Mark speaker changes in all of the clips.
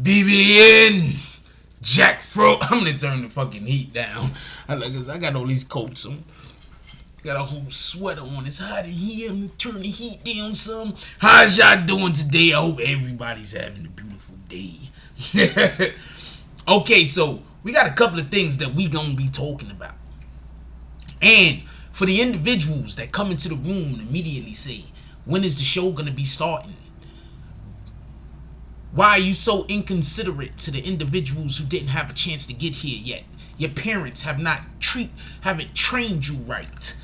Speaker 1: BBN, jackfruit. I'm gonna turn the fucking heat down. I got all these coats on. Got a whole sweater on. It's hot in here. I'm gonna turn the heat down some. How's y'all doing today? I hope everybody's having a beautiful day. Okay, so we got a couple of things that we gonna be talking about. And for the individuals that come into the room and immediately say, when is the show gonna be starting? Why are you so inconsiderate to the individuals who didn't have a chance to get here yet? Your parents haven't trained you right.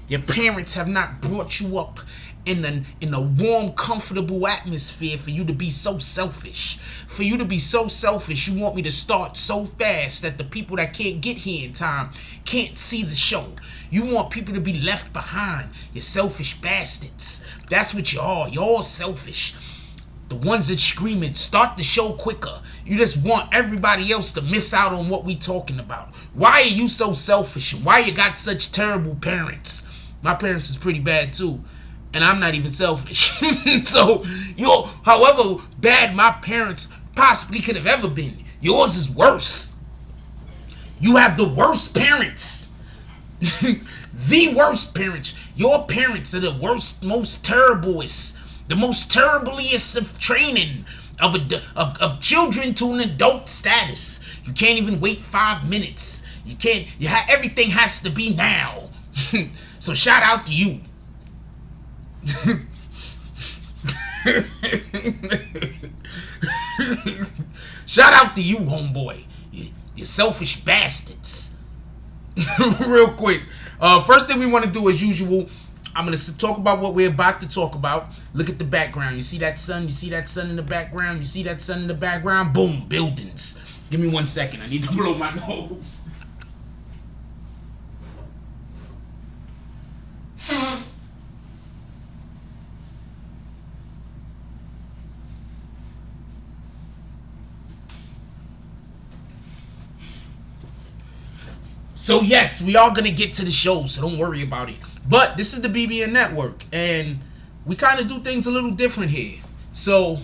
Speaker 1: Your parents have not brought you up in a warm, comfortable atmosphere for you to be so selfish. For you to be so selfish, you want me to start so fast that the people that can't get here in time can't see the show. You want people to be left behind. You selfish bastards. That's what you are. You're all selfish. The ones that screaming, start the show quicker. You just want everybody else to miss out on what we talking about. Why are you so selfish? And why you got such terrible parents? My parents is pretty bad too. And I'm not even selfish. So, however bad my parents possibly could have ever been, yours is worse. You have the worst parents. The worst parents. Your parents are the worst, most terriblest. The most terriblest of training of children to an adult status. You can't even wait 5 minutes. You can't. Everything has to be now. So shout out to you. Shout out to you, homeboy. You selfish bastards. Real quick. First thing we want to do, as usual, I'm going to talk about what we're about to talk about. Look at the background. You see that sun? You see that sun in the background? You see that sun in the background? Boom, buildings. Give me 1 second. I need to blow my nose. So yes, we are going to get to the show, so don't worry about it. But this is the BBN Network, and we kind of do things a little different here. So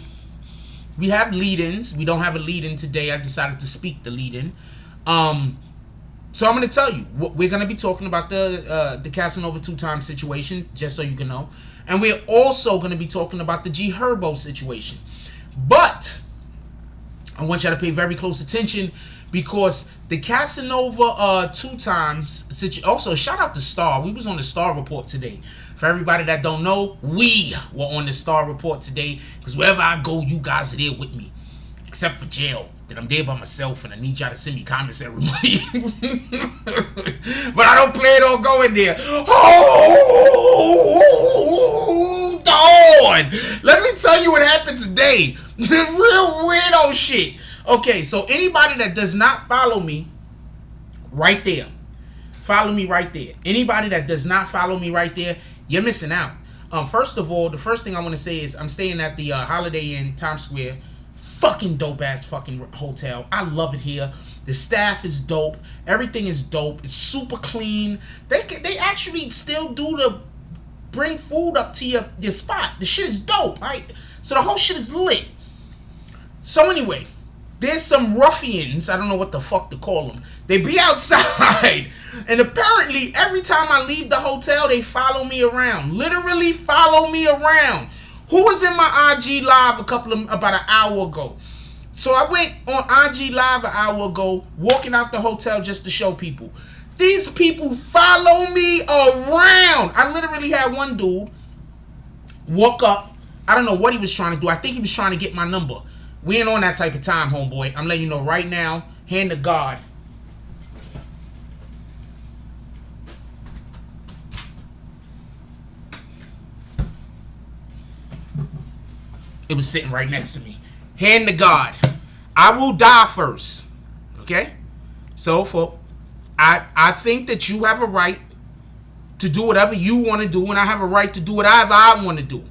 Speaker 1: we have lead-ins. We don't have a lead-in today. I decided to speak the lead-in. So I'm going to tell you, we're going to be talking about the Casanova 2-time situation, just so you can know. And we're also going to be talking about the GHerbo situation. But I want y'all to pay very close attention, because the Casanova 2 times situation. Also, shout out to Star. We was on the Star Report today. For everybody that don't know, we were on the Star Report today, because wherever I go, you guys are there with me. Except for jail, that I'm there by myself, and I need y'all to send me comments every money. But I don't plan on going there. Hold on. Let me tell you what happened today. The real weirdo shit. Okay, so anybody that does not follow me right there, follow me right there. Anybody that does not follow me right there, you're missing out. First of all, the first thing I want to say is I'm staying at the Holiday Inn Times Square. Fucking dope ass fucking hotel. I love it here. The staff is dope. Everything is dope. It's super clean. They actually still do the bring food up to your spot. The shit is dope, right? So the whole shit is lit. So anyway, there's some ruffians, I don't know what the fuck to call them. They be outside, and apparently every time I leave the hotel, they follow me around. Literally follow me around. Who was in my IG live about an hour ago? So I went on IG live an hour ago, walking out the hotel just to show people. These people follow me around. I literally had one dude walk up. I don't know what he was trying to do. I think he was trying to get my number. We ain't on that type of time, homeboy. I'm letting you know right now. Hand to God. It was sitting right next to me. Hand to God. I will die first. Okay? So, I think that you have a right to do whatever you want to do, and I have a right to do whatever I want to do.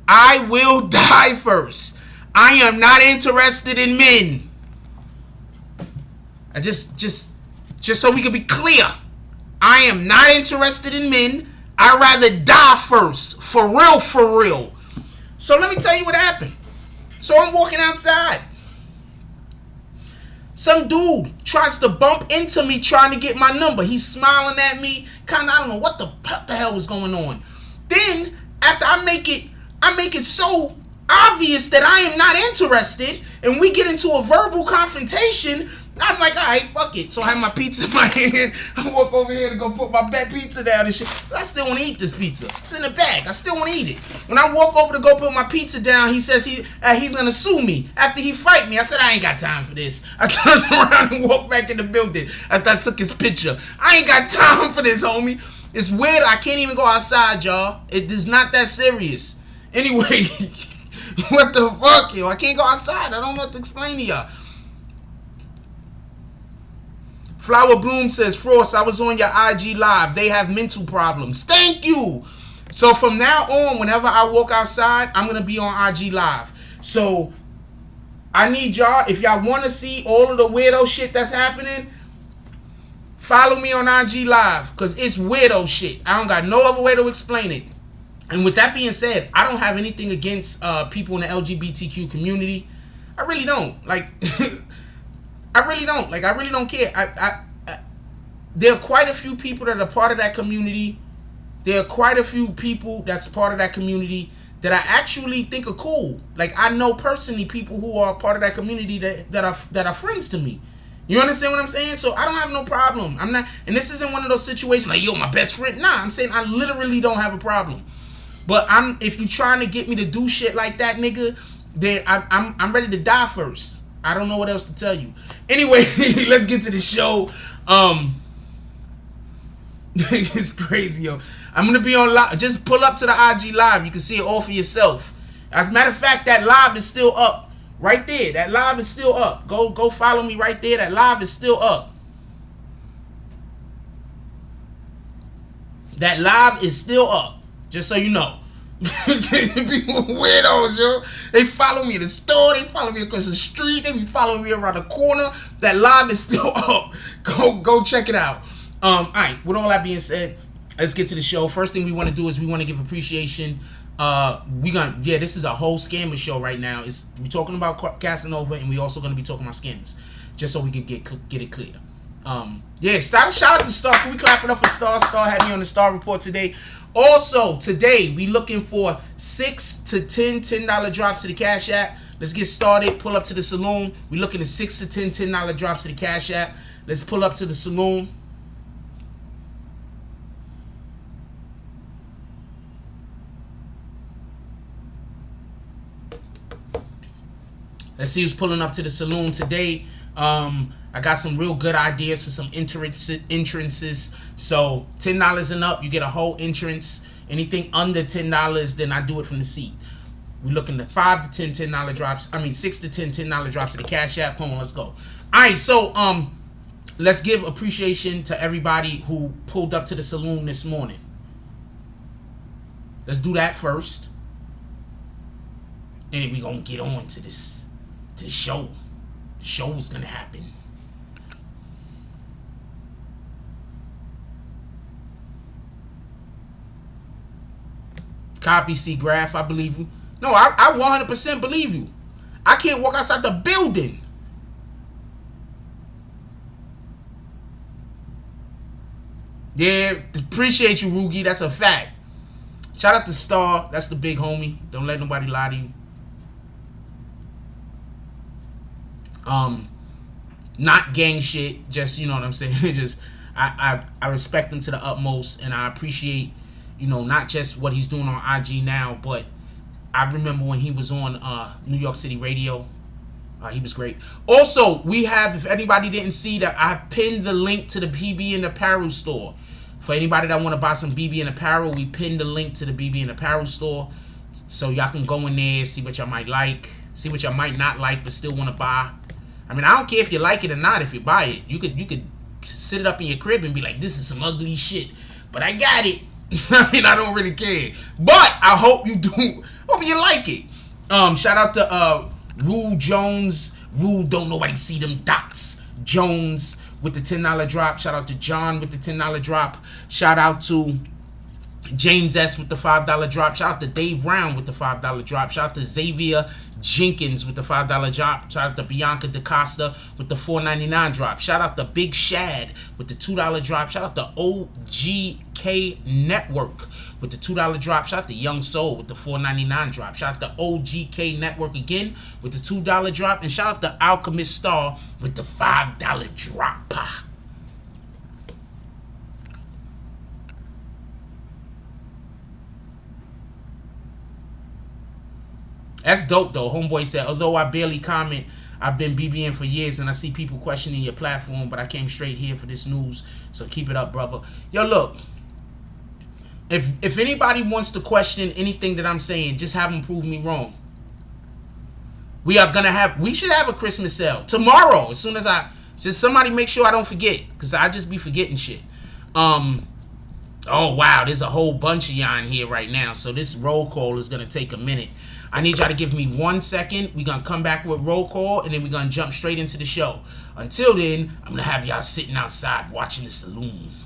Speaker 1: I will die first. I am not interested in men. I just so we can be clear. I am not interested in men. I'd rather die first. For real, for real. So let me tell you what happened. So I'm walking outside. Some dude tries to bump into me trying to get my number. He's smiling at me. Kind of, I don't know what the hell is going on. Then, after I make it so obvious that I am not interested, and we get into a verbal confrontation, I'm like, all right, fuck it. So I have my pizza in my hand. I walk over here to go put my pizza down and shit. But I still want to eat this pizza. It's in the bag. I still want to eat it. When I walk over to go put my pizza down, he says he's going to sue me after he fight me. I said, I ain't got time for this. I turned around and walked back in the building after I took his picture. I ain't got time for this, homie. It's weird. I can't even go outside, y'all. It is not that serious. Anyway, what the fuck, yo? I can't go outside. I don't know what to explain to y'all. Flower Bloom says, Frost, I was on your IG live. They have mental problems. Thank you. So from now on, whenever I walk outside, I'm going to be on IG live. So I need y'all, if y'all want to see all of the weirdo shit that's happening, follow me on IG live, because it's weirdo shit. I don't got no other way to explain it. And with that being said, I don't have anything against people in the LGBTQ community. I really don't. Like, I really don't. Like, I really don't care. There are quite a few people that are part of that community. There are quite a few people that's part of that community that I actually think are cool. Like, I know personally people who are part of that community that are friends to me. You understand what I'm saying? So I don't have no problem. I'm not, and this isn't one of those situations like, yo, my best friend. Nah, I'm saying I literally don't have a problem. But if you trying to get me to do shit like that, nigga, then I'm ready to die first. I don't know what else to tell you. Anyway, let's get to the show. It's crazy, yo. I'm gonna be on live. Just pull up to the IG live. You can see it all for yourself. As a matter of fact, that live is still up right there. That live is still up. Go follow me right there. That live is still up. That live is still up. Just so you know. People weirdos, yo. They follow me in the store. They follow me across the street. They be following me around the corner. That live is still up. Go check it out. All right. With all that being said, let's get to the show. First thing we want to do is we want to give appreciation. This is a whole scammer show right now. We're talking about Casanova, and we also going to be talking about scammers, just so we can get it clear. Shout out to Star. Can we clap it up for Star? Star had me on the Star Report today. Also, today, we looking for 6 to 10 $10 drops to the Cash App. Let's get started. Pull up to the saloon. We're looking at 6 to 10 $10 drops to the Cash App. Let's pull up to the saloon. Let's see who's pulling up to the saloon today. I got some real good ideas for some entrances. So $10 and up, you get a whole entrance. Anything under $10, then I do it from the seat. We're looking at 5 to 10 $10 drops. 6 to 10 $10 drops to the Cash App. Come on, let's go. All right, so let's give appreciation to everybody who pulled up to the saloon this morning. Let's do that first. And then we're gonna get on to this show. The show is gonna happen. Copy, C Graph, I believe you. No, I 100% believe you. I can't walk outside the building. Yeah, appreciate you, Rugi. That's a fact. Shout out to Star. That's the big homie. Don't let nobody lie to you. Not gang shit. Just, you know what I'm saying. Just I respect him to the utmost, and I appreciate, you know, not just what he's doing on IG now, but I remember when he was on New York City radio. He was great. Also, we have, if anybody didn't see that, I pinned the link to the BBN Apparel store. For anybody that want to buy some BBN Apparel, we pinned the link to the BBN Apparel store. So y'all can go in there, see what y'all might like, see what y'all might not like, but still want to buy. I mean, I don't care if you like it or not. If you buy it, you could sit it up in your crib and be like, this is some ugly shit, but I got it. I mean, I don't really care, but I hope you do. Hope you like it. Shout out to Rule Jones. Rule don't nobody see them dots. Jones with the $10 drop. Shout out to John with the $10 drop. Shout out to James S with the $5 drop. Shout out to Dave Brown with the $5 drop. Shout out to Xavier Jenkins with the $5 drop. Shout out to Bianca DaCosta with the $4.99 drop. Shout out to Big Shad with the $2 drop. Shout out to OGK Network with the $2 drop. Shout out to Young Soul with the $4.99 drop. Shout out to OGK Network again with the $2 drop. And shout out to Alchemist Star with the $5 drop. That's dope though. Homeboy said, although I barely comment, I've been BBN for years and I see people questioning your platform, but I came straight here for this news. So keep it up, brother. Yo, look. If anybody wants to question anything that I'm saying, just have them prove me wrong. We should have a Christmas sale tomorrow. As soon as just somebody make sure I don't forget, because I just be forgetting shit. Oh wow, there's a whole bunch of y'all in here right now, so this roll call is gonna take a minute. I need y'all to give me 1 second. We're gonna come back with roll call, and then we're gonna jump straight into the show. Until then, I'm gonna have y'all sitting outside watching the saloon.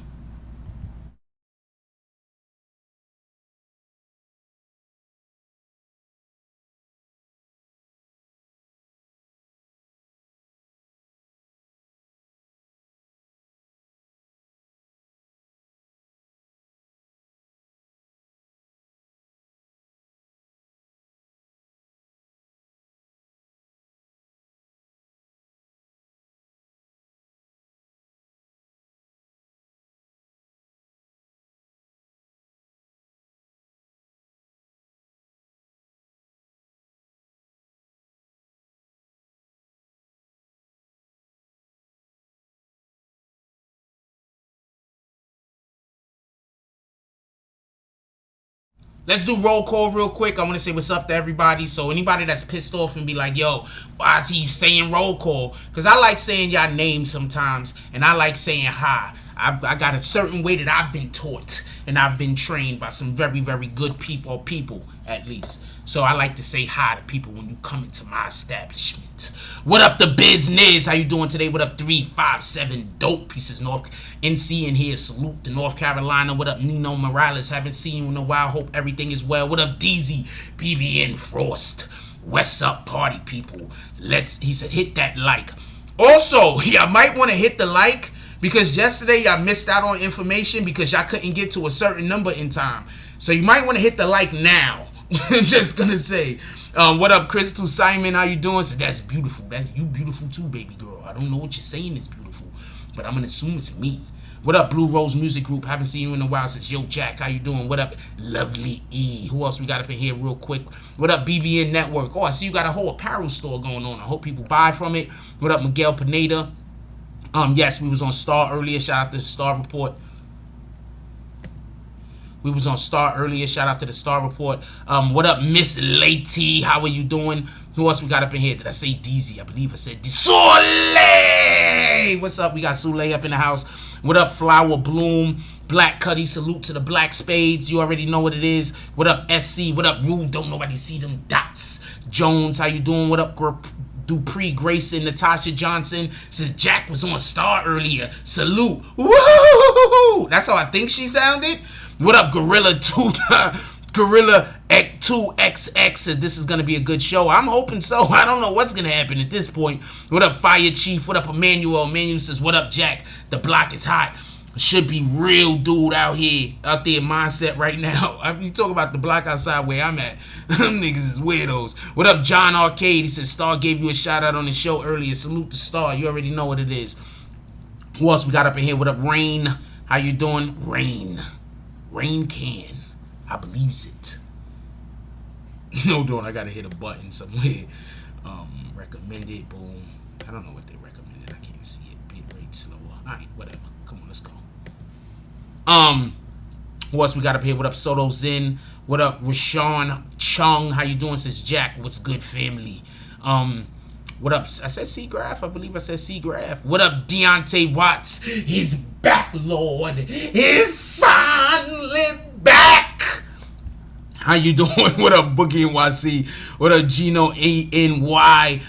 Speaker 1: Let's do roll call real quick. I want to say what's up to everybody. So anybody that's pissed off and be like, yo, why is he saying roll call? Because I like saying y'all names sometimes, and I like saying hi. I got a certain way that I've been taught, and I've been trained by some very, very good people at least. So I like to say hi to people when you come into my establishment. What up, the business? How you doing today? What up, 357 dope pieces? North NC in here. Salute to North Carolina. What up, Nino Morales? Haven't seen you in a while. Hope everything is well. What up, DZ? BBN Frost. What's up, party people? He said, hit that like. Also, y'all might want to hit the like, because yesterday y'all missed out on information because y'all couldn't get to a certain number in time. So you might want to hit the like now. I'm just gonna say, what up, Crystal Simon? How you doing? So that's beautiful. That's you beautiful too, baby girl. I don't know what you're saying is beautiful, but I'm gonna assume it's me. What up, Blue Rose Music Group? Haven't seen you in a while since Yo Jack. How you doing? What up, Lovely E? Who else we got up in here real quick? What up, BBN Network? Oh, I see you got a whole apparel store going on. I hope people buy from it. What up, Miguel Pineda? Yes, we was on Star earlier. Shout out to the Star Report. We was on Star earlier. Shout out to the Star Report. What up, Miss Lady? How are you doing? Who else we got up in here? Did I say DZ? I believe I said Soleil. What's up? We got Soleil up in the house. What up, Flower Bloom? Black Cuddy, salute to the Black Spades. You already know what it is. What up, SC? What up, Rude? Don't nobody see them dots. Jones, how you doing? What up, Dupree, Grayson, Natasha Johnson? Says Jack was on Star earlier. Salute. Woo! That's how I think she sounded. What up, Gorilla 2? Gorilla 2XX says this is going to be a good show. I'm hoping so. I don't know what's going to happen at this point. What up, Fire Chief? What up, Emmanuel? Emmanuel says, what up, Jack? The block is hot. Should be real dude out there mindset right now. You talk about the block outside where I'm at. Them niggas is weirdos. What up, John Arcade? He says, Star gave you a shout out on the show earlier. Salute to Star. You already know what it is. Who else we got up in here? What up, Rain? How you doing? Rain can. I believes it. No, don't. I gotta hit a button somewhere. Recommended. Boom. I don't know what they recommended. I can't see it. Bit rate slower. Alright, whatever. Come on, let's go. Who else we got up here? What up, Soto Zen? What up, Rashawn Chung? How you doing? Says Jack. What's good, family? What up? I said C-Graph. I believe I said C-Graph. What up, Deontay Watts? He's back, Lord. He's finally back. How you doing? What up, Boogie NYC? What up, Gino ANY?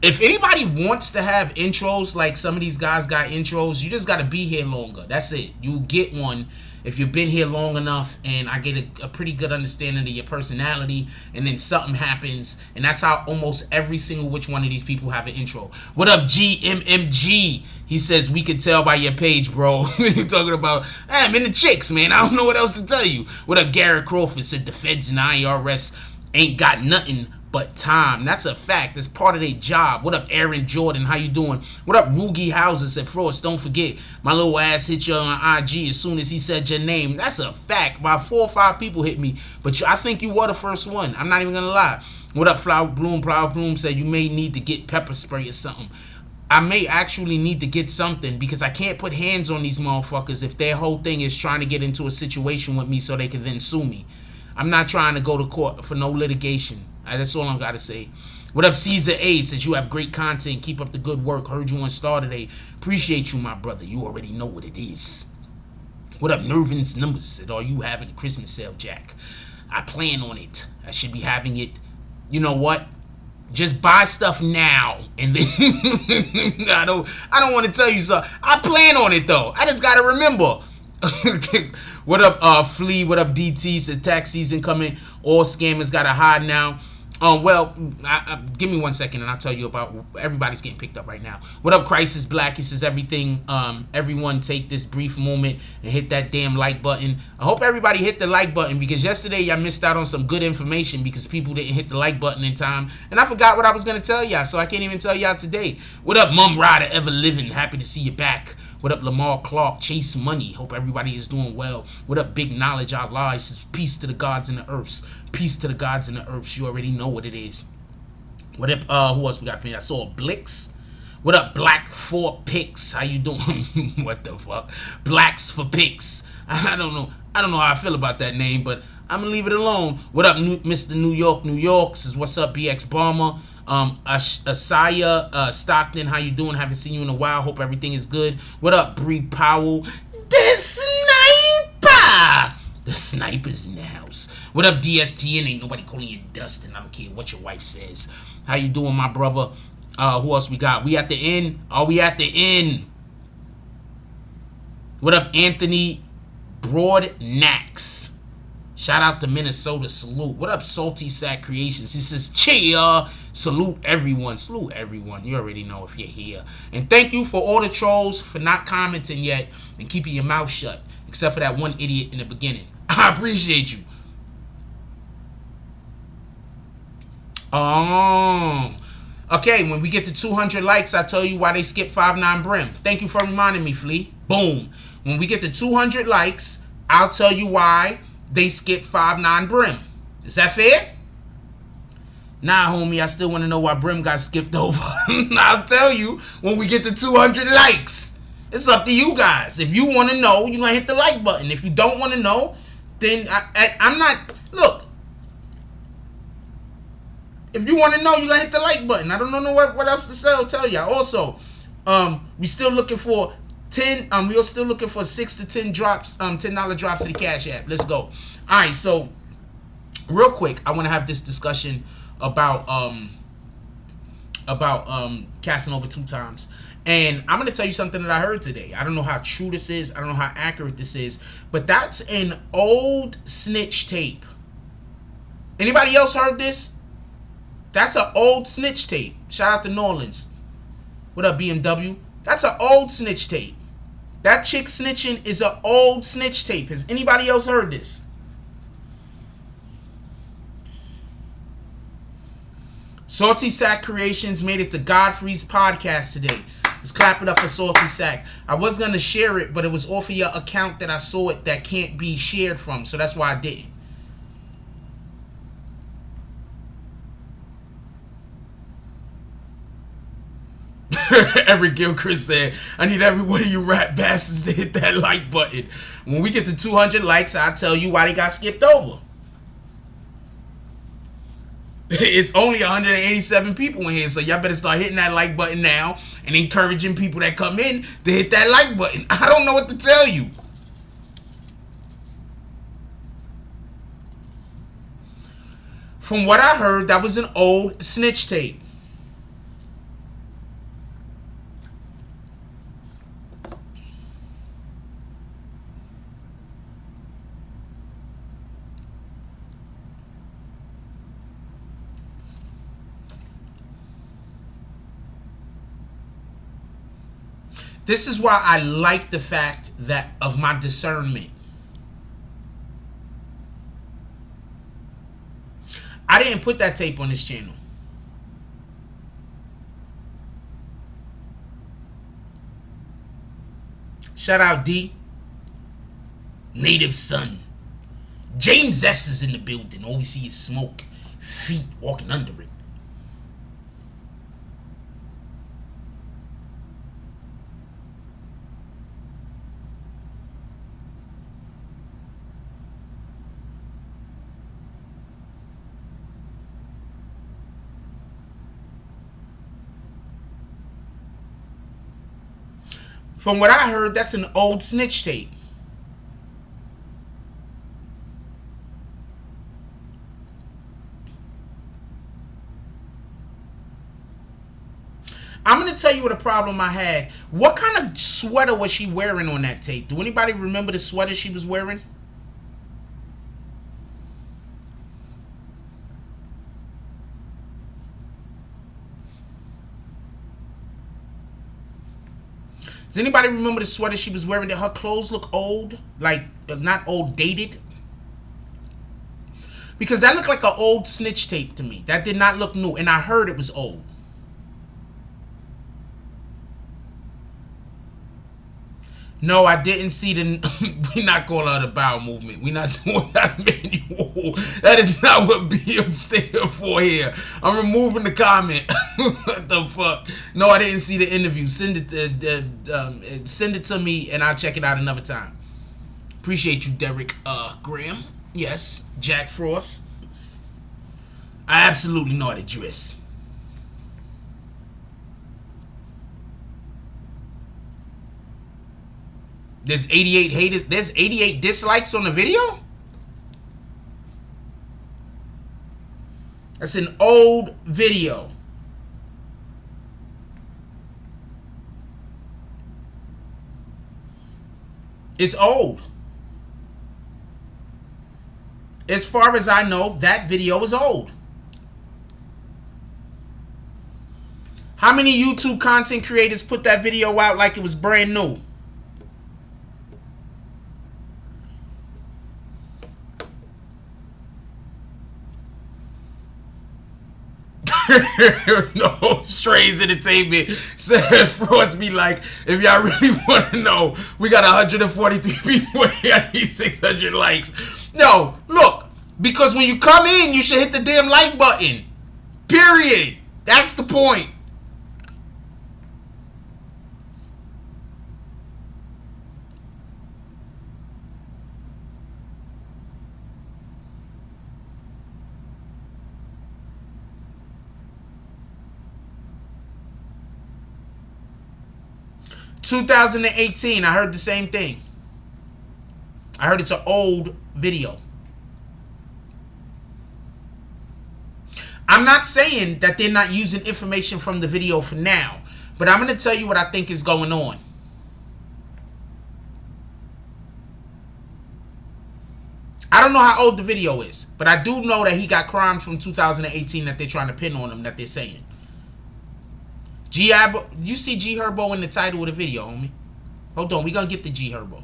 Speaker 1: If anybody wants to have intros like some of these guys got intros, you just got to be here longer. That's it. You get one if you've been here long enough, and I get a pretty good understanding of your personality, and then something happens, and that's how almost every single which one of these people have an intro. What up, GMMG? He says, we could tell by your page, bro. You're talking about, I'm in the chicks, man. I don't know what else to tell you. What up, Garrett Crawford? Said the feds and IRS ain't got nothing but time. That's a fact. That's part of their job. What up, Aaron Jordan? How you doing? What up, Rugi Houses? Said Frost, don't forget, my little ass hit you on IG as soon as he said your name. That's a fact. About 4 or 5 people hit me, but I think you were the first one. I'm not even gonna lie. What up, Flower Bloom? Flower Bloom said you may need to get pepper spray or something. I may actually need to get something, because I can't put hands on these motherfuckers if their whole thing is trying to get into a situation with me so they can then sue me. I'm not trying to go to court for no litigation. That's all I gotta say. What up, Caesar A? Says you have great content. Keep up the good work. Heard you on Star today. Appreciate you, my brother. You already know what it is. What up, Nervin's Numbers? Said, are you having a Christmas sale, Jack? I plan on it. I should be having it. You know what? Just buy stuff now, and then I don't want to tell you something. I plan on it though. I just gotta remember. What up, Flea? What up, DT? Said tax season coming. All scammers gotta hide now. Well, give me 1 second and I'll tell you about everybody's getting picked up right now. What up, Crisis Black? He says everyone take this brief moment and hit that damn like button. I hope everybody hit the like button, because yesterday y'all missed out on some good information because people didn't hit the like button in time, and I forgot what I was gonna tell y'all, so I can't even tell y'all today. What up, Mum Rider Ever Living? Happy to see you back. What up, Lamar Clark? Chase Money. Hope everybody is doing well. What up, Big Knowledge Allah? He says, peace to the gods and the earths. Peace to the gods and the earths. You already know what it is. What up, who else we got? I saw Blix. What up, Black for Picks? How you doing? What the fuck? Blacks for Picks. I don't know how I feel about that name, but I'm gonna leave it alone. What up, Mr. New York? Says, what's up, BX Bomber? Asaya Stockton, how you doing? Haven't seen you in a while. Hope everything is good. What up, Bree Powell? The sniper! The sniper's in the house. What up, DSTN? Ain't nobody calling you Dustin. I don't care what your wife says. How you doing, my brother? Who else we got? We at the end? Are we at the end? What up, Anthony Broadnax? Shout out to Minnesota. Salute. What up, Salty Sack Creations? He says, cheer. Salute everyone. Salute everyone. You already know if you're here. And thank you for all the trolls for not commenting yet and keeping your mouth shut, except for that one idiot in the beginning. I appreciate you. Okay, when we get to 200 likes, I'll tell you why they skipped 5 9 Brim. Thank you for reminding me, Flea. Boom. When we get to 200 likes, I'll tell you why they skipped 5 9 Brim. Is that fair? Nah, homie, I still want to know why Brim got skipped over. I'll tell you when we get to 200 likes. It's up to you guys. If you want to know, you're going to hit the like button. If you don't want to know, then I'm not... Look. If you want to know, you're going to hit the like button. I don't know what else to say or tell y'all. Also, we still looking for 10... we're still looking for 6 to 10 drops, $10 drops to the Cash App. Let's go. All right, so real quick, I want to have this discussion about Casanova 2 times. And I'm going to tell you something that I heard today. I don't know how true this is. I don't know how accurate this is. But that's an old snitch tape. Anybody else heard this? That's an old snitch tape. Shout out to New Orleans. What up, BMW? That's an old snitch tape. That chick snitching is an old snitch tape. Has anybody else heard this? Salty Sack Creations made it to Godfrey's podcast today. Let's clap it up for Salty Sack. I was going to share it, but it was off of your account that I saw it that can't be shared from. So that's why I didn't. Eric Gilchrist said, I need every one of you rat bastards to hit that like button. When we get to 200 likes, I'll tell you why they got skipped over. It's only 187 people in here, so y'all better start hitting that like button now and encouraging people that come in to hit that like button. I don't know what to tell you. From what I heard, that was an old snitch tape. This is why I like the fact that of my discernment. I didn't put that tape on this channel. Shout out D. Native Son. James S is in the building. All we see is smoke. Feet walking under it. From what I heard, that's an old snitch tape. I'm going to tell you what a problem I had. What kind of sweater was she wearing on that tape? Do anybody remember the sweater she was wearing? Does anybody remember the sweater she was wearing? Did her clothes look old? Like, not old, dated? Because that looked like an old snitch tape to me. That did not look new. And I heard it was old. No, I didn't see the... We're not calling her the bowel movement. We're not doing that manual. That is not what BM stand for here. I'm removing the comment. What the fuck? No, I didn't see the interview. Send it to me and I'll check it out another time. Appreciate you, Derek Graham. Yes, Jack Frost. I absolutely know how to dress. There's 88 haters. There's 88 dislikes on the video? That's an old video. It's old. As far as I know, that video is old. How many YouTube content creators put that video out like it was brand new? No, Strays Entertainment said Frost be like, if y'all really want to know, we got 143 people here. I need 600 likes. No, look, because when you come in, you should hit the damn like button. Period. That's the point. ...2018, I heard the same thing. I heard it's an old video. I'm not saying that they're not using information from the video for now, but I'm going to tell you what I think is going on. I don't know how old the video is, but I do know that he got crimes from 2018 that they're trying to pin on him, that they're saying. GHerbo, you see GHerbo in the title of the video, homie. Hold on, we gonna get the GHerbo.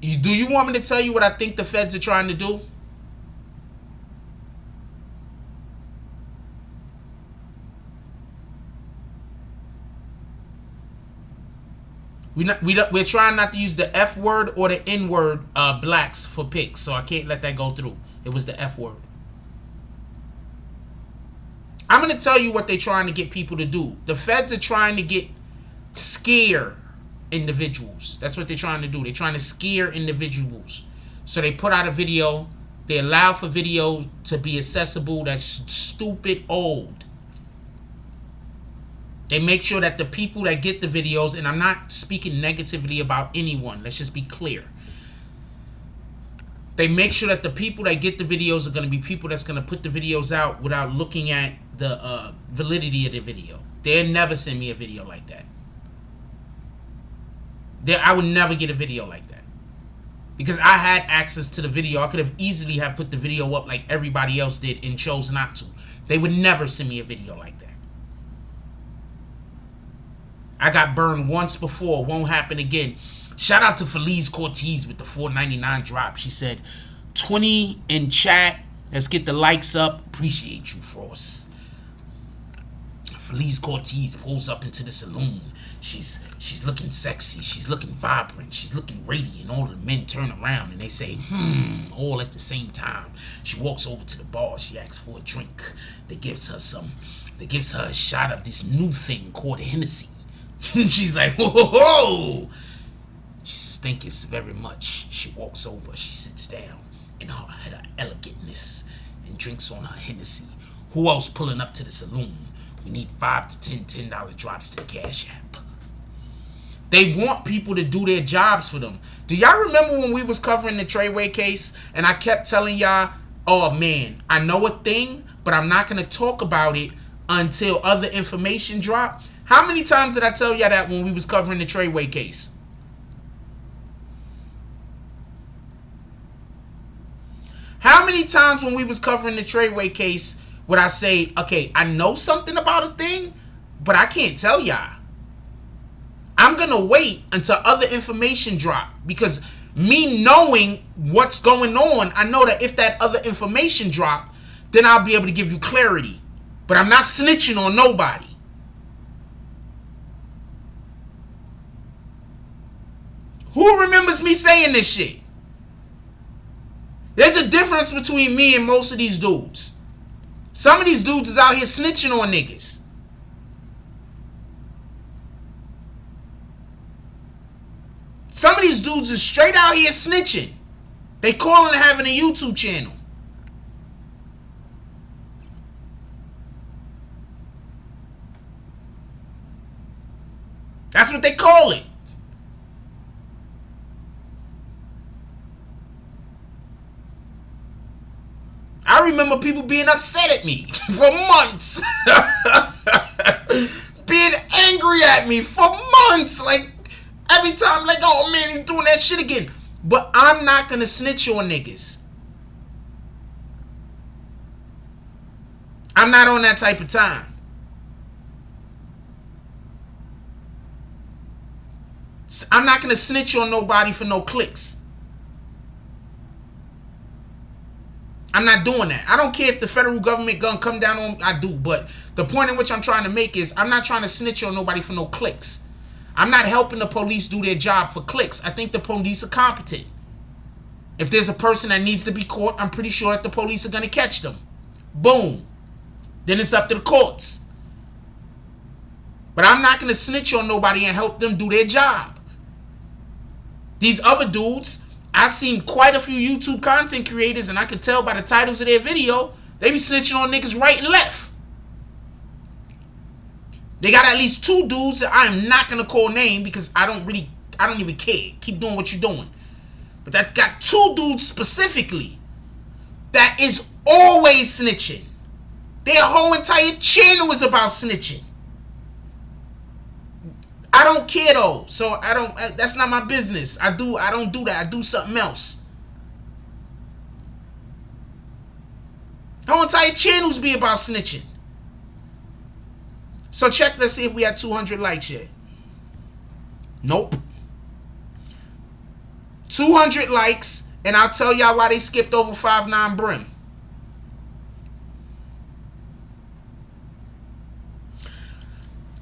Speaker 1: Do you want me to tell you what I think the feds are trying to do? We're trying not to use the F word or the N word blacks for pics, so I can't let that go through. It was the F word. I'm going to tell you what they're trying to get people to do. The feds are trying to scare individuals. That's what they're trying to do. They're trying to scare individuals. So they put out a video. They allow for video to be accessible that's stupid old. They make sure that the people that get the videos, and I'm not speaking negatively about anyone, let's just be clear. They make sure that the people that get the videos are going to be people that's going to put the videos out without looking at the validity of the video. They'll never send me a video like that. I would never get a video like that. Because I had access to the video. I could have easily have put the video up like everybody else did and chose not to. They would never send me a video like that. I got burned once before. Won't happen again. Shout out to Feliz Cortez with the $4.99 drop. She said, 20 in chat. Let's get the likes up. Appreciate you, Frost. Feliz Cortez pulls up into the saloon. She's looking sexy. She's looking vibrant. She's looking radiant. All the men turn around and they say, all at the same time. She walks over to the bar. She asks for a drink. They gives her a shot of this new thing called Hennessy. She's like, whoa. She says, thank you very much. She walks over. She sits down. In her elegantness, and drinks on her Hennessy. Who else pulling up to the saloon? We need 5 to 10 $10 drops to the Cash App. They want people to do their jobs for them. Do y'all remember when we was covering the Treyway case and I kept telling y'all, oh man, I know a thing, but I'm not going to talk about it until other information drop? How many times did I tell y'all that when we was covering the Treyway case? How many times when we was covering the Treyway case would I say, okay, I know something about a thing, but I can't tell y'all. I'm going to wait until other information drop, because me knowing what's going on, I know that if that other information drop, then I'll be able to give you clarity. But I'm not snitching on nobody. Who remembers me saying this shit? There's a difference between me and most of these dudes. Some of these dudes is out here snitching on niggas. Some of these dudes is straight out here snitching. They calling and having a YouTube channel. That's what they call it. I remember people being upset at me for months. Being angry at me for months. Like, every time, like, oh man, he's doing that shit again. But I'm not going to snitch on niggas. I'm not on that type of time. I'm not going to snitch on nobody for no clicks. I'm not doing that. I don't care if the federal government gonna come down on. I do, but the point in which I'm trying to make is I'm not trying to snitch on nobody for no clicks. I'm not helping the police do their job for clicks. I think the police are competent. If there's a person that needs to be caught, I'm pretty sure that the police are gonna catch them. Boom. Then it's up to the courts. But I'm not gonna snitch on nobody and help them do their job. These other dudes, I've seen quite a few YouTube content creators, and I can tell by the titles of their video, they be snitching on niggas right and left. They got at least 2 dudes that I'm not gonna call name because I don't even care. Keep doing what you're doing. But that got 2 dudes specifically that is always snitching. Their whole entire channel is about snitching. I don't care though, so that's not my business. I don't do that. I do something else. Whole entire channels be about snitching. So check, let's see if we had 200 likes yet. Nope. 200 likes, and I'll tell y'all why they skipped over 5 9 Brim.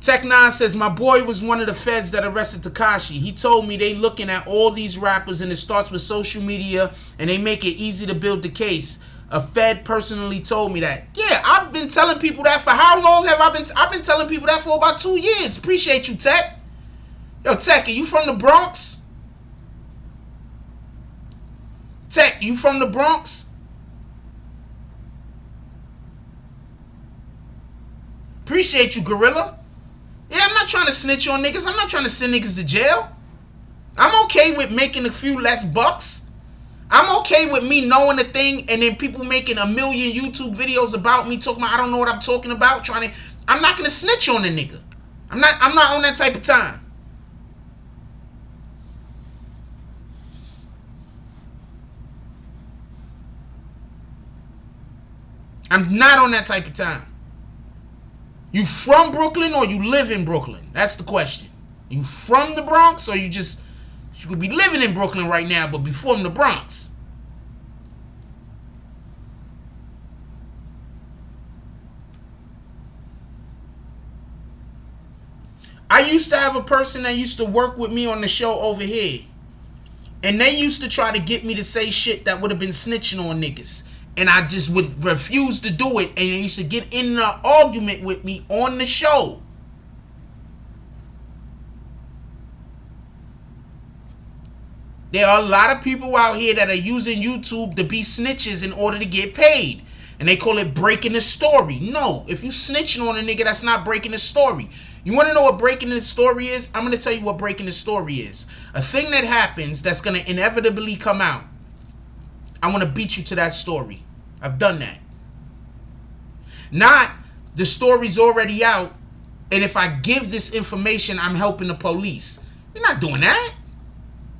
Speaker 1: Tech9 says, my boy was one of the feds that arrested Tekashi. He told me they looking at all these rappers and it starts with social media and they make it easy to build the case. A fed personally told me that. Yeah, I've been telling people that for how long have I been? I've been telling people that for about 2 years. Appreciate you, Tech. Yo, Tech, are you from the Bronx? Tech, you from the Bronx? Appreciate you, Gorilla. Yeah, I'm not trying to snitch on niggas. I'm not trying to send niggas to jail. I'm okay with making a few less bucks. I'm okay with me knowing a thing and then people making a million YouTube videos about me talking about I don't know what I'm talking about. I'm not gonna snitch on a nigga. I'm not on that type of time. I'm not on that type of time. You from Brooklyn or you live in Brooklyn? That's the question. You from the Bronx or you could be living in Brooklyn right now but be from the Bronx? I used to have a person that used to work with me on the show over here. And they used to try to get me to say shit that would have been snitching on niggas. And I just would refuse to do it. And they used to get in an argument with me on the show. There are a lot of people out here that are using YouTube to be snitches in order to get paid. And they call it breaking the story. No, if you snitching on a nigga, that's not breaking the story. You want to know what breaking the story is? I'm going to tell you what breaking the story is. A thing that happens that's going to inevitably come out. I want to beat you to that story. I've done that. Not the story's already out, and if I give this information, I'm helping the police. You're not doing that.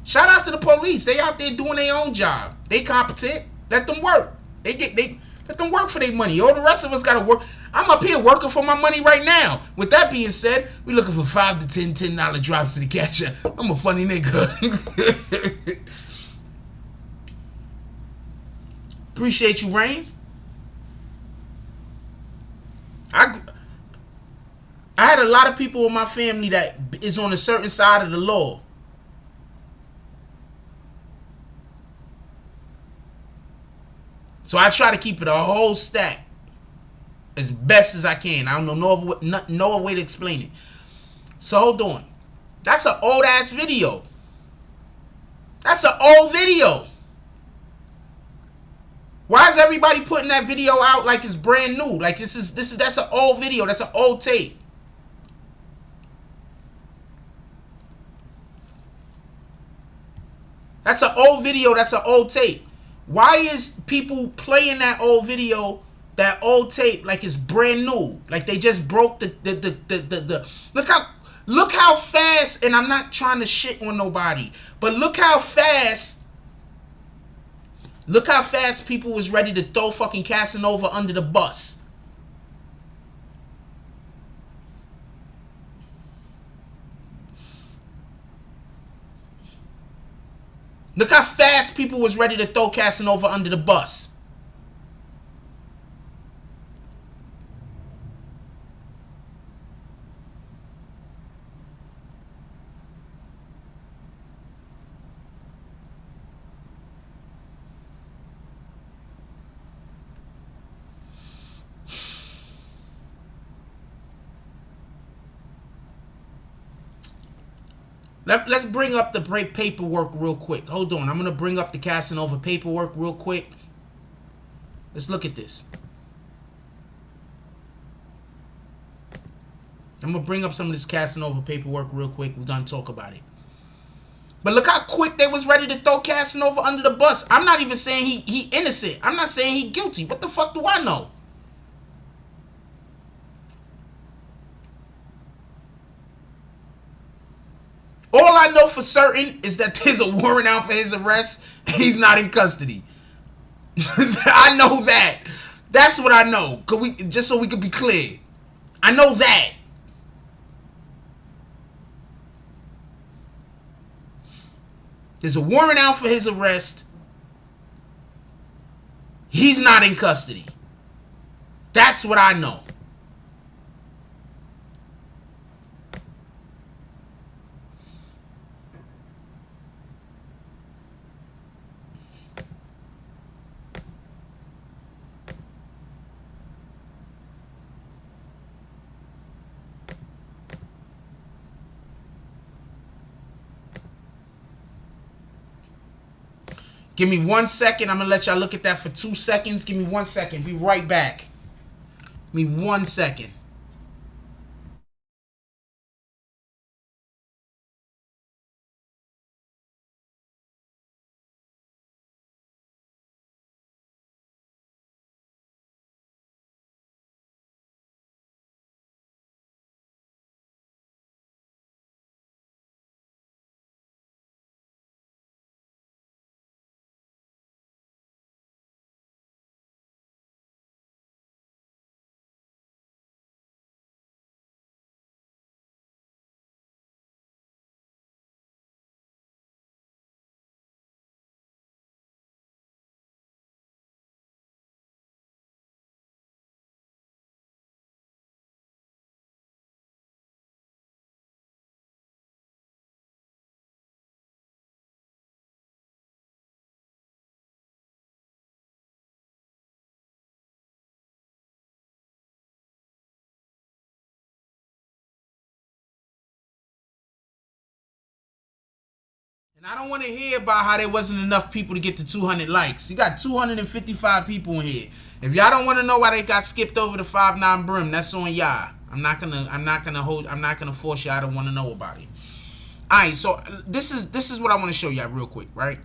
Speaker 1: Shout out to the police. They out there doing their own job. They competent. Let them work. Let them work for their money. All the rest of us gotta work. I'm up here working for my money right now. With that being said, we looking for $5 to $10 drops to the cash app. I'm a funny nigga. Appreciate you, Rain. I had a lot of people in my family that is on a certain side of the law. So I try to keep it a whole stack as best as I can. I don't know no way to explain it. So hold on. That's an old ass video. That's an old video. Why is everybody putting that video out like it's brand new? Like that's an old video. That's an old tape. That's an old video. That's an old tape. Why is people playing that old video, that old tape, like it's brand new? Like they just broke the look how fast, and I'm not trying to shit on nobody, but look how fast people was ready to throw fucking Casanova under the bus. Look how fast people was ready to throw Casanova under the bus. Let's bring up the paperwork real quick. Hold on. I'm going to bring up the Casanova paperwork real quick. Let's look at this. I'm going to bring up some of this Casanova paperwork real quick. We're going to talk about it. But look how quick they was ready to throw Casanova under the bus. I'm not even saying he innocent. I'm not saying he guilty. What the fuck do I know? All I know for certain is that there's a warrant out for his arrest and he's not in custody. I know that. That's what I know. Just so we could be clear. I know that. There's a warrant out for his arrest. He's not in custody. That's what I know. Give me 1 second. I'm going to let y'all look at that for 2 seconds. Give me 1 second. Be right back. Give me 1 second. And I don't want to hear about how there wasn't enough people to get to 200 likes. You got 255 people in here. If y'all don't want to know why they got skipped over to 5 9 Brim, that's on y'all. I'm not gonna force y'all to want to know about it. Alright, so this is what I want to show y'all real quick, right?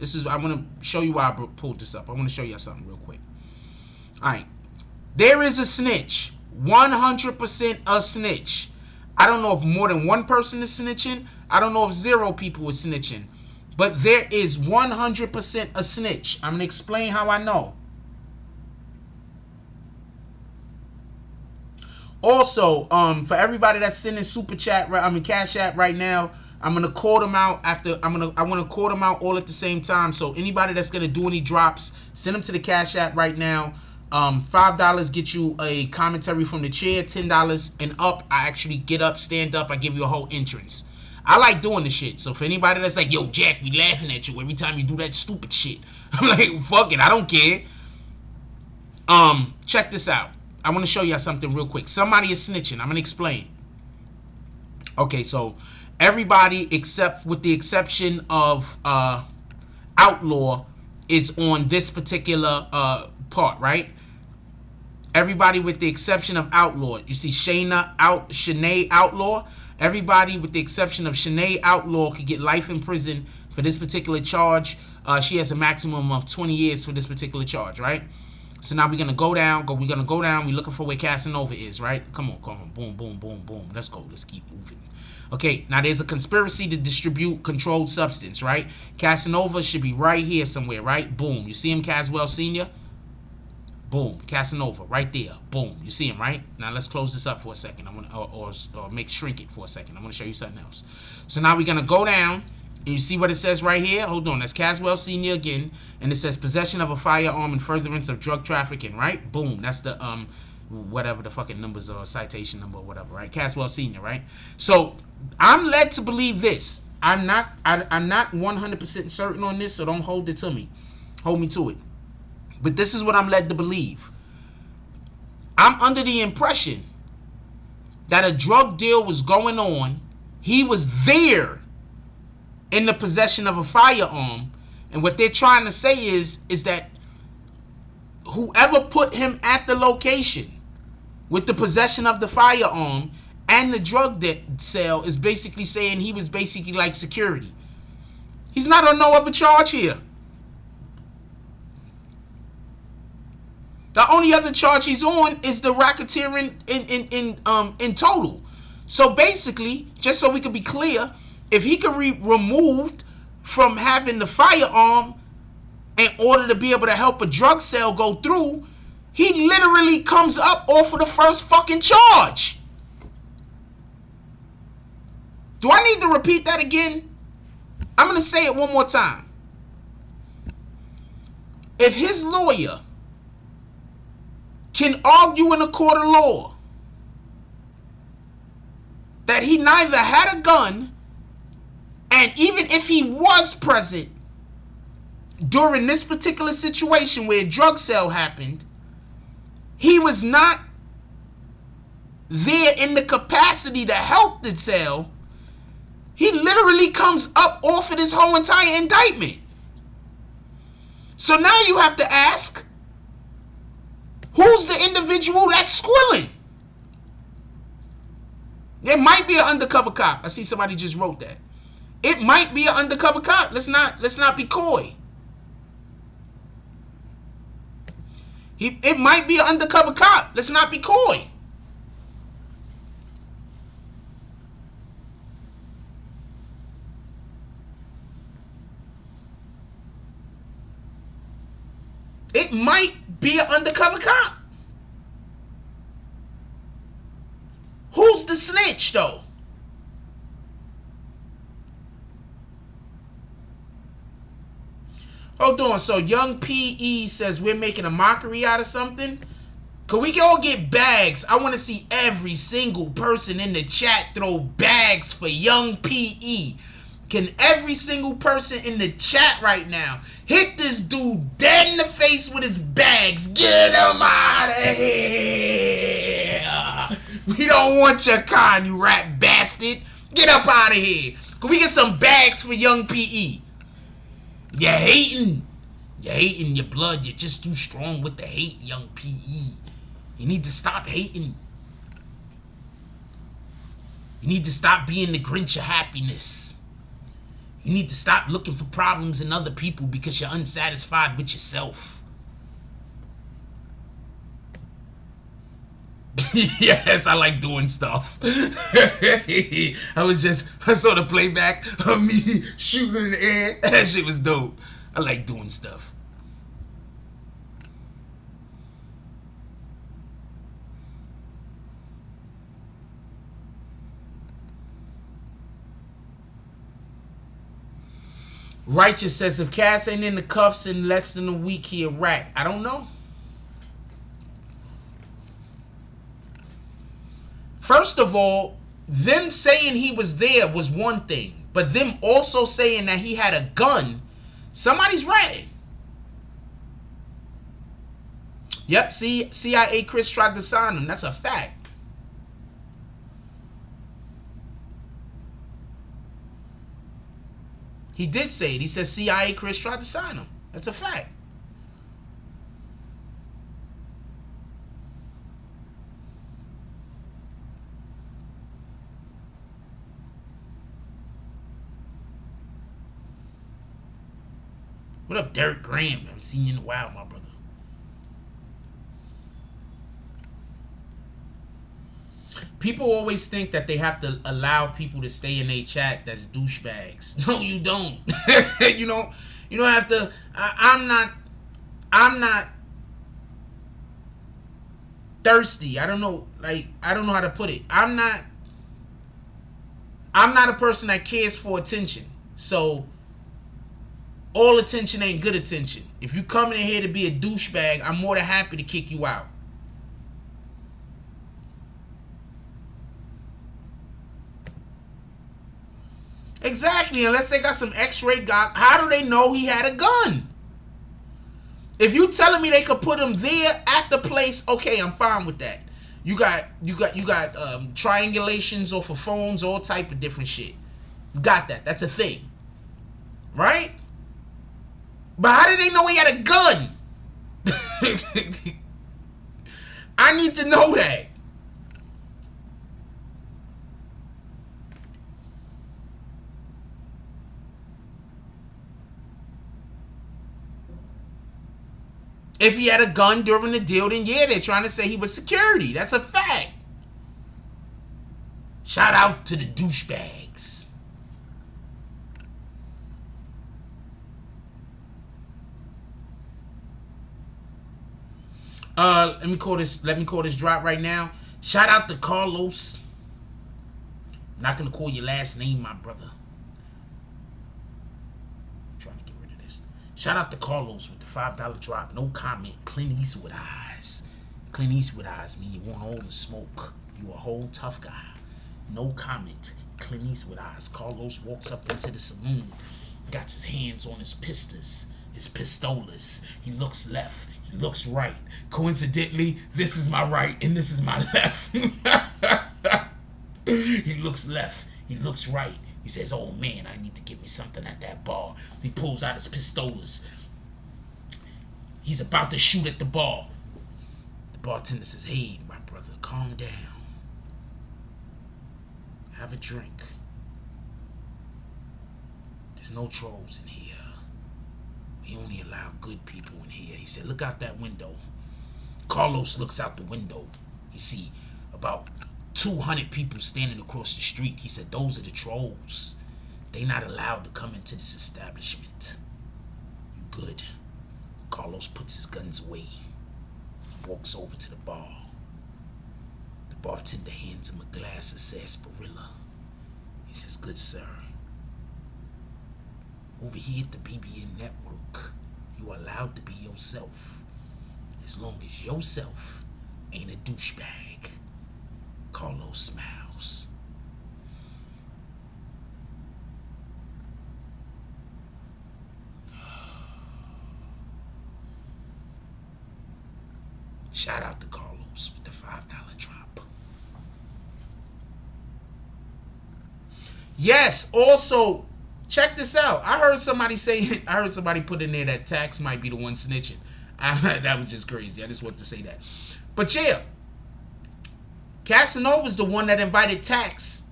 Speaker 1: I want to show you why I pulled this up. I want to show y'all something real quick. Alright. There is a snitch. 100% a snitch. I don't know if more than one person is snitching. I don't know if 0 people is snitching. But there is 100% a snitch. I'm going to explain how I know. Also, for everybody that's sending super chat, Cash App right now, I'm gonna call them out after. I want to call them out all at the same time. So anybody that's gonna do any drops, send them to the Cash App right now. $5 get you a commentary from the chair. $10 and up, I actually get up, stand up. I give you a whole entrance. I like doing the shit. So for anybody that's like, yo, Jack, we laughing at you every time you do that stupid shit. I'm like, fuck it, I don't care. Check this out. I want to show y'all something real quick. Somebody is snitching. I'm going to explain. Okay, so everybody except with the exception of Outlaw is on this particular part, right? Everybody with the exception of Outlaw. You see Shanae Outlaw. Everybody with the exception of Shanae Outlaw could get life in prison for this particular charge. She has a maximum of 20 years for this particular charge, right? So now we're going to go down. We're going to go down. We're looking for where Casanova is, right? Come on. Boom, boom, boom, boom. Let's go. Let's keep moving. Okay, now there's a conspiracy to distribute controlled substance, right? Casanova should be right here somewhere, right? Boom. You see him, Caswell Sr.? Boom. Casanova, right there. Boom. You see him, right? Now let's close this up for a second. I'm gonna, or shrink it for a second. I'm going to show you something else. So now we're going to go down. And you see what it says right here? Hold on. That's Caswell Sr. again. And it says possession of a firearm and furtherance of drug trafficking, right? Boom. That's the, whatever the fucking numbers are, citation number or whatever, right? Caswell Sr., right? So I'm led to believe this. I'm not 100% certain on this, so don't hold it to me. Hold me to it. But this is what I'm led to believe. I'm under the impression that a drug deal was going on. He was there in the possession of a firearm, and what they're trying to say is that whoever put him at the location with the possession of the firearm and the drug sale is basically saying he was basically like security. He's not on no other charge here. The only other charge he's on is the racketeering in total. So basically, just so we can be clear, if he could be removed from having the firearm in order to be able to help a drug sale go through, he literally comes up off of the first fucking charge. Do I need to repeat that again? I'm going to say it one more time. If his lawyer can argue in a court of law that he neither had a gun, and even if he was present during this particular situation where a drug sale happened, he was not there in the capacity to help the sale, he literally comes up off of this whole entire indictment. So now you have to ask, who's the individual that's squilling? There might be an undercover cop. I see somebody just wrote that. It might be an undercover cop. Let's not be coy. It might be an undercover cop. Let's not be coy. It might be an undercover cop. Who's the snitch, though? Hold on. So Young PE says we're making a mockery out of something. Could we all get bags? I want to see every single person in the chat throw bags for Young PE. Can every single person in the chat right now hit this dude dead in the face with his bags? Get him out of here. We don't want your kind, you rat bastard. Get up out of here. Can we get some bags for young PE? You're hating. You're hating your blood. You're just too strong with the hate, young PE. You need to stop hating. You need to stop being the Grinch of happiness. You need to stop looking for problems in other people because you're unsatisfied with yourself. Yes, I like doing stuff. I saw the playback of me shooting in the air. That shit was dope. I like doing stuff. Righteous says, if Cass ain't in the cuffs in less than a week, he a rat. I don't know. First of all, them saying he was there was one thing. But them also saying that he had a gun, somebody's ratting. Yep, see, CIA Chris tried to sign him. That's a fact. He did say it. He said CIA Chris tried to sign him. That's a fact. What up, Derek Graham? I haven't seen you in a while, my brother. People always think that they have to allow people to stay in their chat that's douchebags. No, you don't. you don't have to. I'm not thirsty. I don't know how to put it. I'm not a person that cares for attention. So all attention ain't good attention. If you coming in here to be a douchebag, I'm more than happy to kick you out. Exactly, unless they got some x-ray gawk. How do they know he had a gun? If you telling me they could put him there at the place, okay, I'm fine with that. You got triangulations off of phones, all type of different shit. You got that. That's a thing. Right? But how did they know he had a gun? I need to know that. If he had a gun during the deal, then yeah, they're trying to say he was security. That's a fact. Shout out to the douchebags. Let me call this drop right now. Shout out to Carlos. I'm not gonna call your last name, my brother. I'm trying to get rid of this. Shout out to Carlos with the $5 drop. No comment. Clint Eastwood eyes. Clint Eastwood eyes mean you want all the smoke. You a whole tough guy. No comment. Clint Eastwood eyes. Carlos walks up into the saloon. Got his hands on his pistols. His pistolas. He looks left. He looks right. Coincidentally, this is my right and this is my left. He looks left. He looks right. He says, oh man, I need to get me something at that bar. He pulls out his pistolas. He's about to shoot at the bar. The bartender says, hey, my brother, calm down. Have a drink. There's no trolls in here. We only allow good people in here. He said, look out that window. Carlos looks out the window. You see about 200 people standing across the street. He said, those are the trolls. They not allowed to come into this establishment. Good. Carlos puts his guns away. He walks over to the bar. The bartender hands him a glass of sarsaparilla. He says, good sir. Over here at the BBN Network, you are allowed to be yourself. As long as yourself ain't a douchebag. Carlos smiles. Shout out to Carlos with the $5 drop. Yes. Also, check this out. I heard somebody put in there that Tax might be the one snitching. That was just crazy. I just want to say that. But yeah, Casanova's the one that invited Tax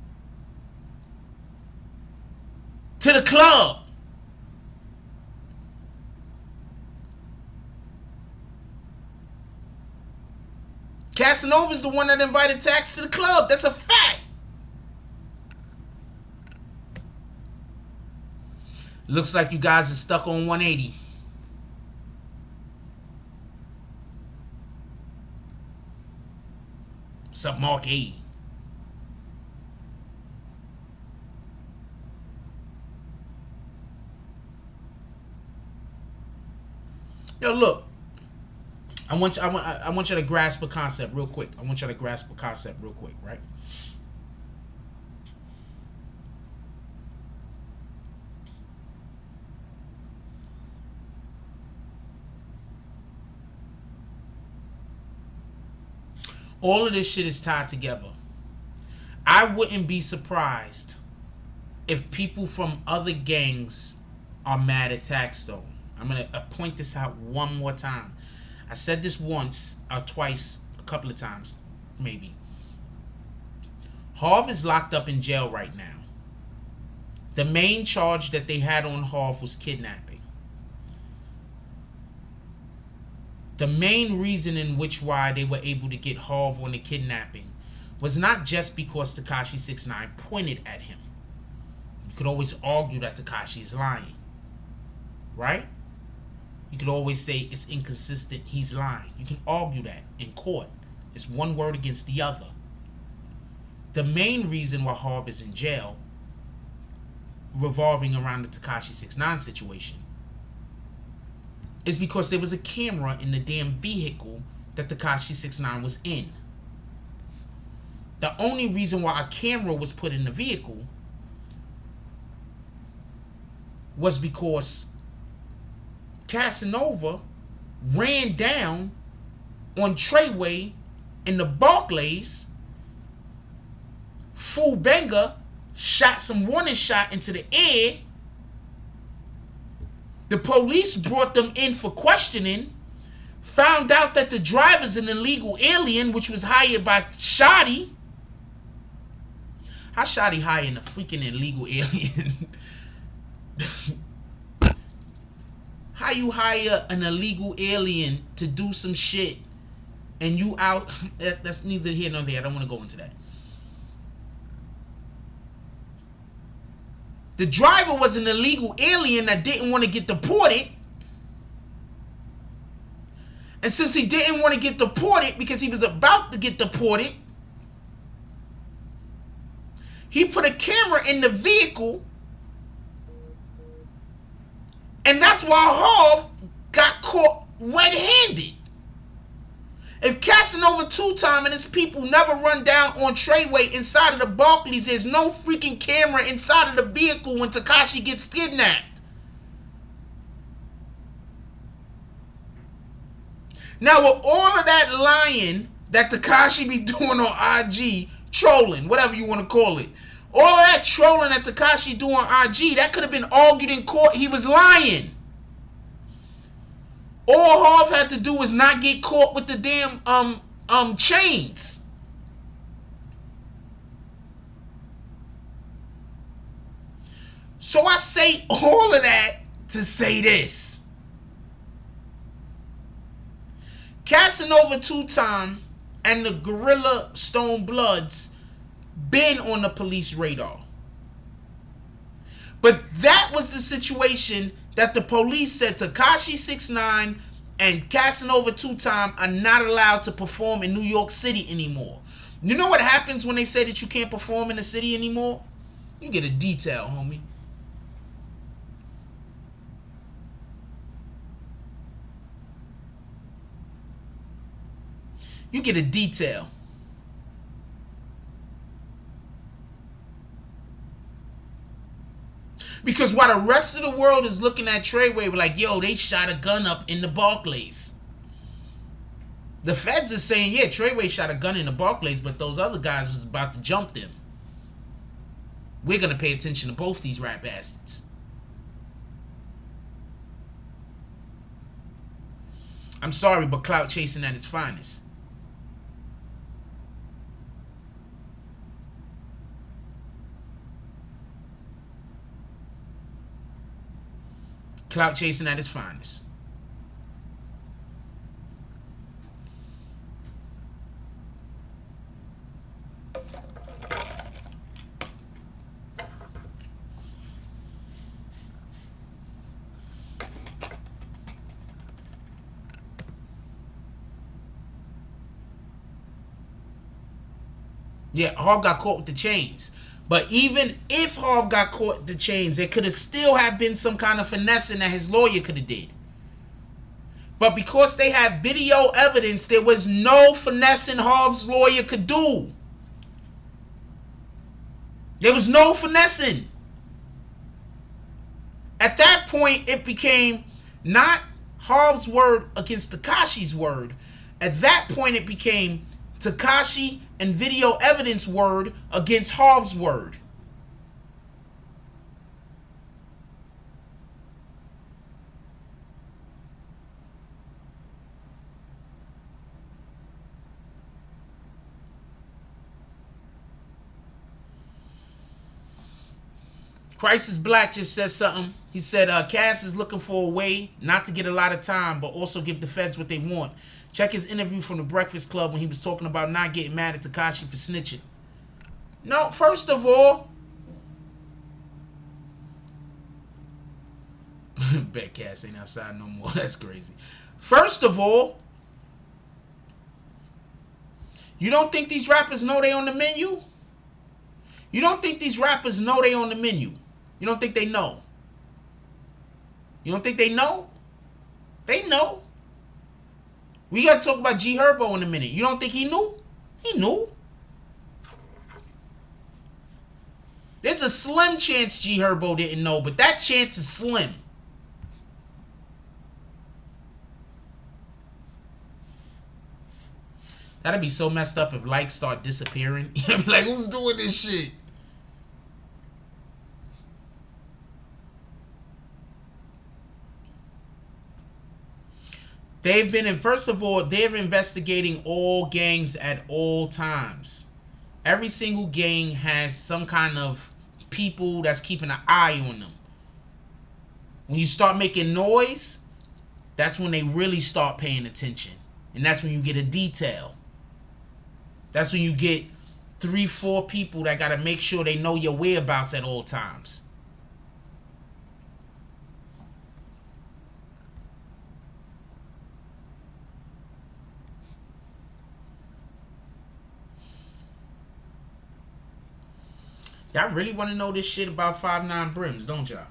Speaker 1: to the club. Casanova's the one that invited Tax to the club. That's a fact. Looks like you guys are stuck on 180. What's up, Mark A? Yo, look. I want you to grasp a concept real quick. Right? All of this shit is tied together. I wouldn't be surprised if people from other gangs are mad at Tax though. I'm going to point this out one more time. I said this once or twice, a couple of times, maybe. Harv is locked up in jail right now. The main charge that they had on Harv was kidnapping. The main reason in which why they were able to get Harv on the kidnapping was not just because Tekashi 6ix9ine pointed at him. You could always argue that Tekashi is lying, right? You could always say it's inconsistent, he's lying. You can argue that in court. It's one word against the other. The main reason why Harv is in jail, revolving around the Tekashi 6ix9ine situation, is because there was a camera in the damn vehicle that Tekashi 6ix9ine was in. The only reason why a camera was put in the vehicle was because Casanova ran down on Treyway in the Barclays. Full Benga shot some warning shot into the air. The police brought them in for questioning, found out that the driver's an illegal alien, which was hired by Shotty. How Shotty hiring a freaking illegal alien? How you hire an illegal alien to do some shit and you out? That's neither here nor there. I don't want to go into that. The driver was an illegal alien that didn't want to get deported. And since he didn't want to get deported because he was about to get deported, he put a camera in the vehicle. And that's why Harv got caught red-handed. If Casanova two-time and his people never run down on Treyway inside of the Barclays, there's no freaking camera inside of the vehicle when Tekashi gets kidnapped. Now, with all of that lying that Tekashi be doing on IG, trolling, whatever you want to call it, all of that trolling that Tekashi do on IG, that could have been argued in court. He was lying. All Harv had to do was not get caught with the damn chains. So I say all of that to say this. Casanova two-time and the Gorilla Stone Bloods been on the police radar. But that was the situation that the police said Tekashi 6ix9ine and Casanova two-time are not allowed to perform in New York City anymore. You know what happens when they say that you can't perform in the city anymore? You get a detail, homie. You get a detail. Because while the rest of the world is looking at Treyway, like, yo, they shot a gun up in the Barclays. The feds are saying, yeah, Treyway shot a gun in the Barclays, but those other guys was about to jump them. We're going to pay attention to both these rat bastards. I'm sorry, but clout chasing at its finest. Clout chasing at its finest. Yeah, Harv got caught with the chains. But even if Harv got caught with the chains, there could have still have been some kind of finessing that his lawyer could have did. But because they have video evidence, there was no finessing Harv's lawyer could do. There was no finessing. At that point, it became not Harv's word against Tekashi's word. At that point, it became Tekashi and video evidence word against Harv's word. Crisis Black just said something. He said, Cass is looking for a way not to get a lot of time, but also give the feds what they want. Check his interview from the Breakfast Club when he was talking about not getting mad at Tekashi for snitching. No, first of all, bet Cass ain't outside no more. That's crazy. First of all, you don't think these rappers know they on the menu? You don't think these rappers know they on the menu? You don't think they know? You don't think they know? They know. We got to talk about GHerbo in a minute. You don't think he knew? He knew. There's a slim chance GHerbo didn't know, but that chance is slim. That'd be so messed up if likes start disappearing. You'd be like, who's doing this shit? They've been in, first of all, they're investigating all gangs at all times. Every single gang has some kind of people that's keeping an eye on them. When you start making noise, that's when they really start paying attention. And that's when you get a detail. That's when you get 3-4 people that got to make sure they know your whereabouts at all times. Y'all really want to know this shit about 5 Nine Brims, don't y'all?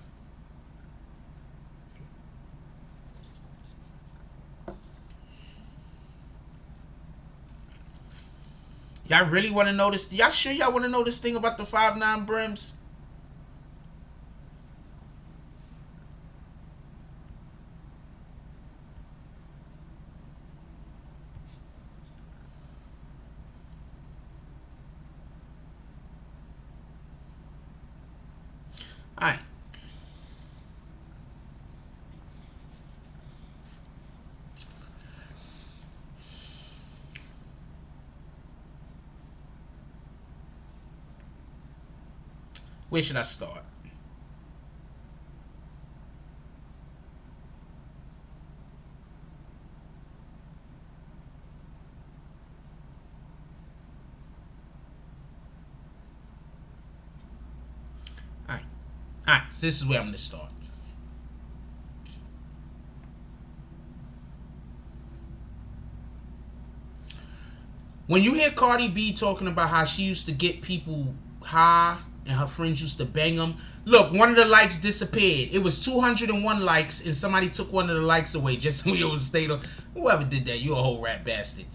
Speaker 1: Y'all really want to know this? Y'all sure y'all want to know this thing about the 5 Nine Brims? Alright. Where should I start? Alright, so this is where I'm going to start. When you hear Cardi B talking about how she used to get people high and her friends used to bang them, look, one of the likes disappeared. It was 201 likes and somebody took one of the likes away just so we was stayed on. Whoever did that, you a whole rat bastard.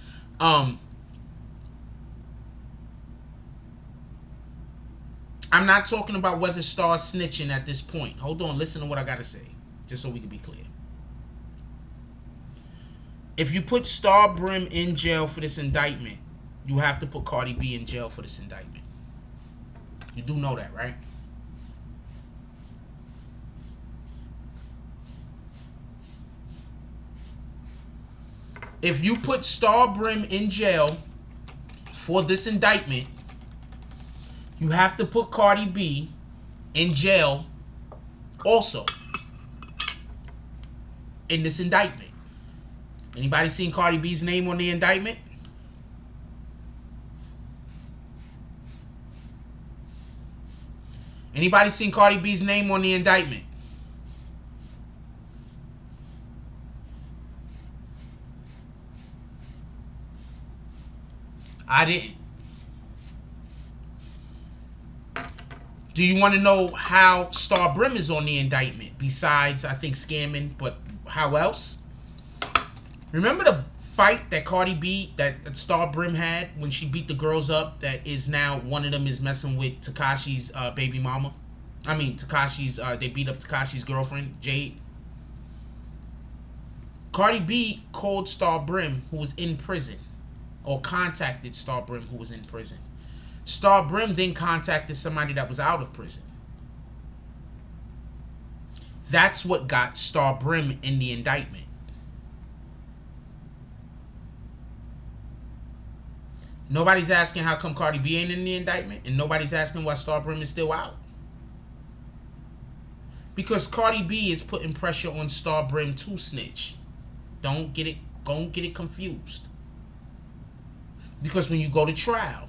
Speaker 1: I'm not talking about whether Star's snitching at this point. Hold on, listen to what I gotta say, just so we can be clear. If you put Star Brim in jail for this indictment, you have to put Cardi B in jail for this indictment. You do know that, right? If you put Star Brim in jail for this indictment, you have to put Cardi B in jail also in this indictment. Anybody seen Cardi B's name on the indictment? Anybody seen Cardi B's name on the indictment? I didn't. Do you want to know how Star Brim is on the indictment? Besides, I think, scamming, but how else? Remember the fight that Cardi B, that Star Brim had when she beat the girls up, that is now one of them is messing with Tekashi's baby mama? I mean, Tekashi's, they beat up Tekashi's girlfriend, Jade. Cardi B called Star Brim, who was in prison, or contacted Star Brim, who was in prison. Star Brim then contacted somebody that was out of prison. That's what got Star Brim in the indictment. Nobody's asking how come Cardi B ain't in the indictment, and nobody's asking why Star Brim is still out. Because Cardi B is putting pressure on Star Brim to snitch. Don't get it confused. Because when you go to trial,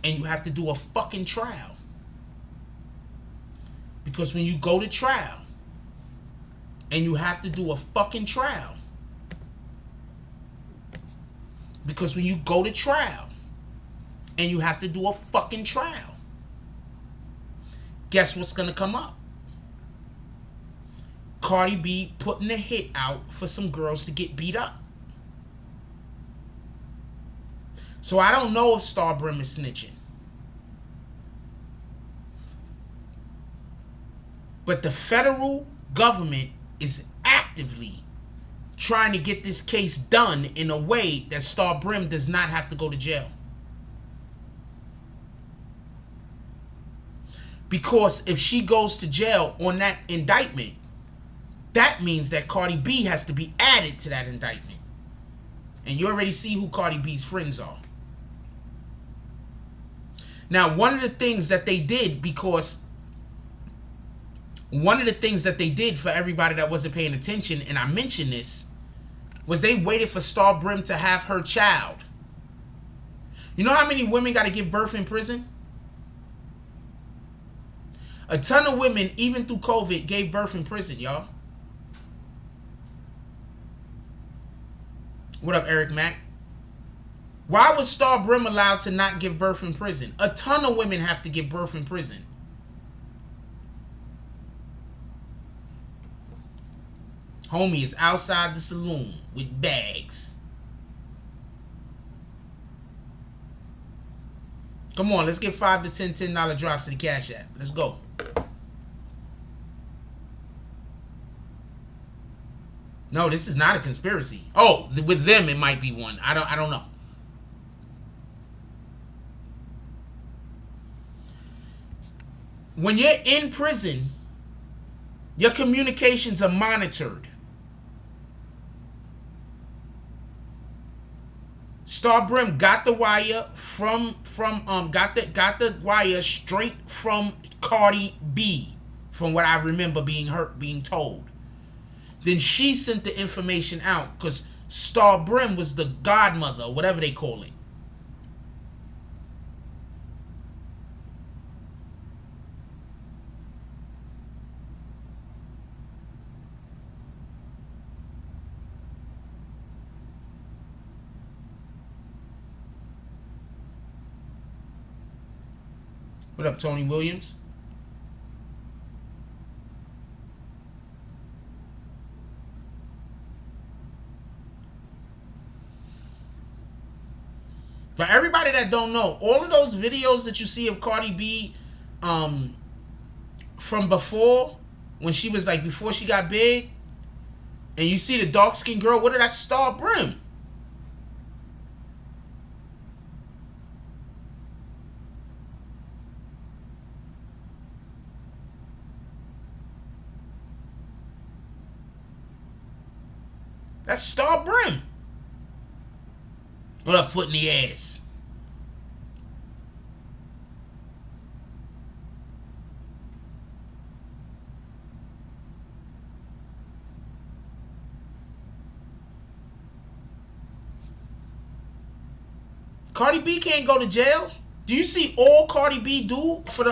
Speaker 1: and you have to do a fucking trial. Because when you go to trial, and you have to do a fucking trial. Because when you go to trial, and you have to do a fucking trial, guess what's gonna come up? Cardi B putting a hit out for some girls to get beat up. So I don't know if Star Brim is snitching. But the federal government is actively trying to get this case done in a way that Star Brim does not have to go to jail. Because if she goes to jail on that indictment, that means that Cardi B has to be added to that indictment. And you already see who Cardi B's friends are. Now, one of the things that they did, because one of the things that they did for everybody that wasn't paying attention, and I mentioned this, was they waited for Star Brim to have her child. You know how many women got to give birth in prison? A ton of women, even through COVID, gave birth in prison, y'all. What up, Eric Mack? Why was Star Brim allowed to not give birth in prison? A ton of women have to give birth in prison. Homie is outside the saloon with bags. Come on, let's get 5 to 10 $10 drops to the Cash App. Let's go. No, this is not a conspiracy. Oh, with them it might be one. I don't know. When you're in prison, your communications are monitored. Star Brim got the wire got the wire straight from Cardi B, from what I remember being told. Then she sent the information out because Star Brim was the godmother, or whatever they call it. What up, Tony Williams? For everybody that don't know, all of those videos that you see of Cardi B from before, when she was like, before she got big, and you see the dark-skinned girl, what did that Star Brim? That's Star Brim. What up, foot in the ass? Cardi B can't go to jail. Do you see all Cardi B do for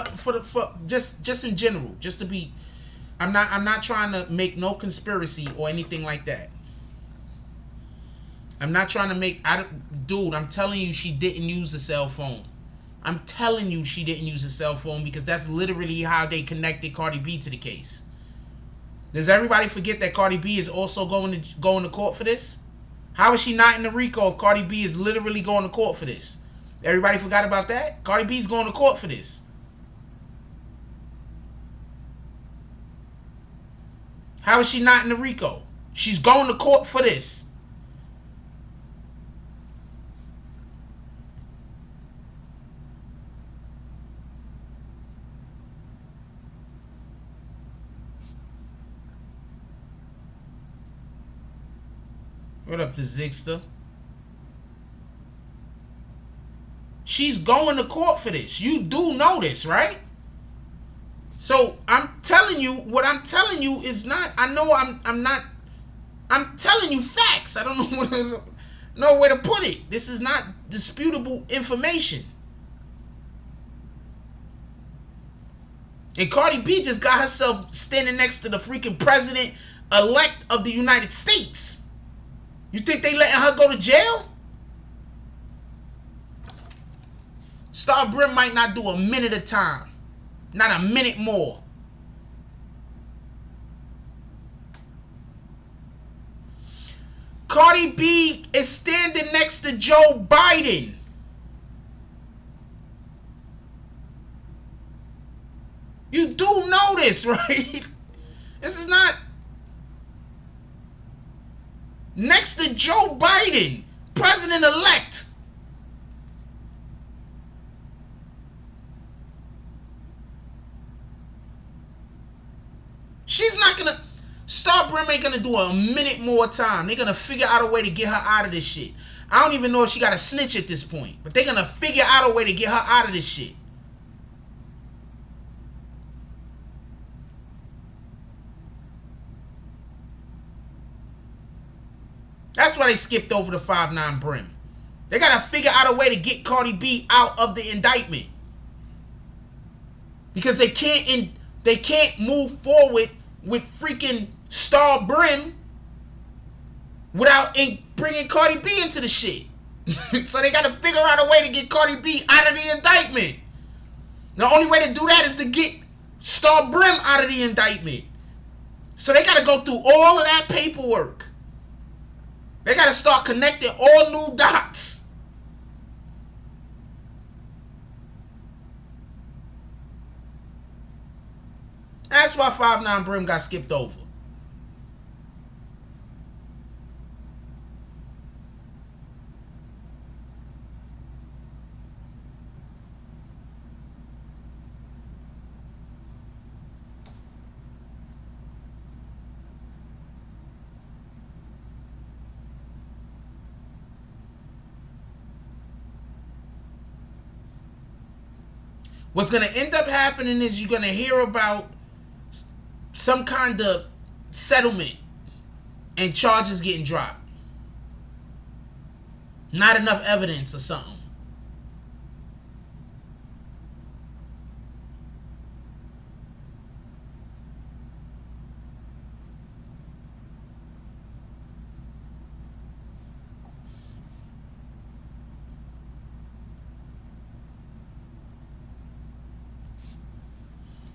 Speaker 1: just in general? Just to be, I'm not trying to make no conspiracy or anything like that. I'm not trying to make, dude, I'm telling you she didn't use a cell phone. I'm telling you she didn't use a cell phone because that's literally how they connected Cardi B to the case. Does everybody forget that Cardi B is also going to court for this? How is she not in the RICO if Cardi B is literally going to court for this? Everybody forgot about that? Cardi B's going to court for this. How is she not in the RICO? She's going to court for this. What up, the Zigster? She's going to court for this. You do know this, right? So I'm telling you, what I'm telling you is not, I know I'm telling you facts. I don't know no way to put it. This is not disputable information. And Cardi B just got herself standing next to the freaking president-elect of the United States. You think they letting her go to jail? Star Brim might not do a minute of time. Not a minute more. Cardi B is standing next to Joe Biden. You do know this, right? This is not... Next to Joe Biden, president-elect. She's not gonna... Star Brim ain't gonna do a minute more time. They're gonna figure out a way to get her out of this shit. I don't even know if she got a snitch at this point. But they're gonna figure out a way to get her out of this shit. That's why they skipped over the 5-9 Brim. They gotta figure out a way to get Cardi B out of the indictment. Because they can't move forward with freaking Star Brim without bringing Cardi B into the shit. So they gotta figure out a way to get Cardi B out of the indictment. The only way to do that is to get Star Brim out of the indictment. So they gotta go through all of that paperwork. They got to start connecting all new dots. That's why 5-9 Brim got skipped over. What's going to end up happening is you're going to hear about some kind of settlement and charges getting dropped. Not enough evidence or something.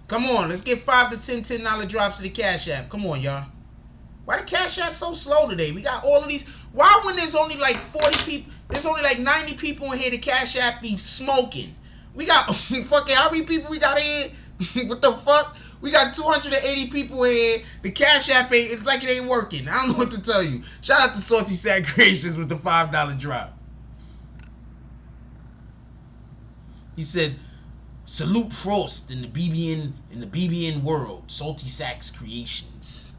Speaker 1: Come on, let's get 5 to 10 $10 drops to the Cash App. Come on, y'all. Why the Cash App so slow today? We got all of these. Why when there's only like 40 people, there's only like 90 people in here, the Cash App be smoking? We got, fucking, how many people we got in here? What the fuck? We got 280 people in here. The Cash App ain't, it's like it ain't working. I don't know what to tell you. Shout out to Salty Sad Creations with the $5 drop. He said, salute Frost in the BBN world. Salty Sacks Creations.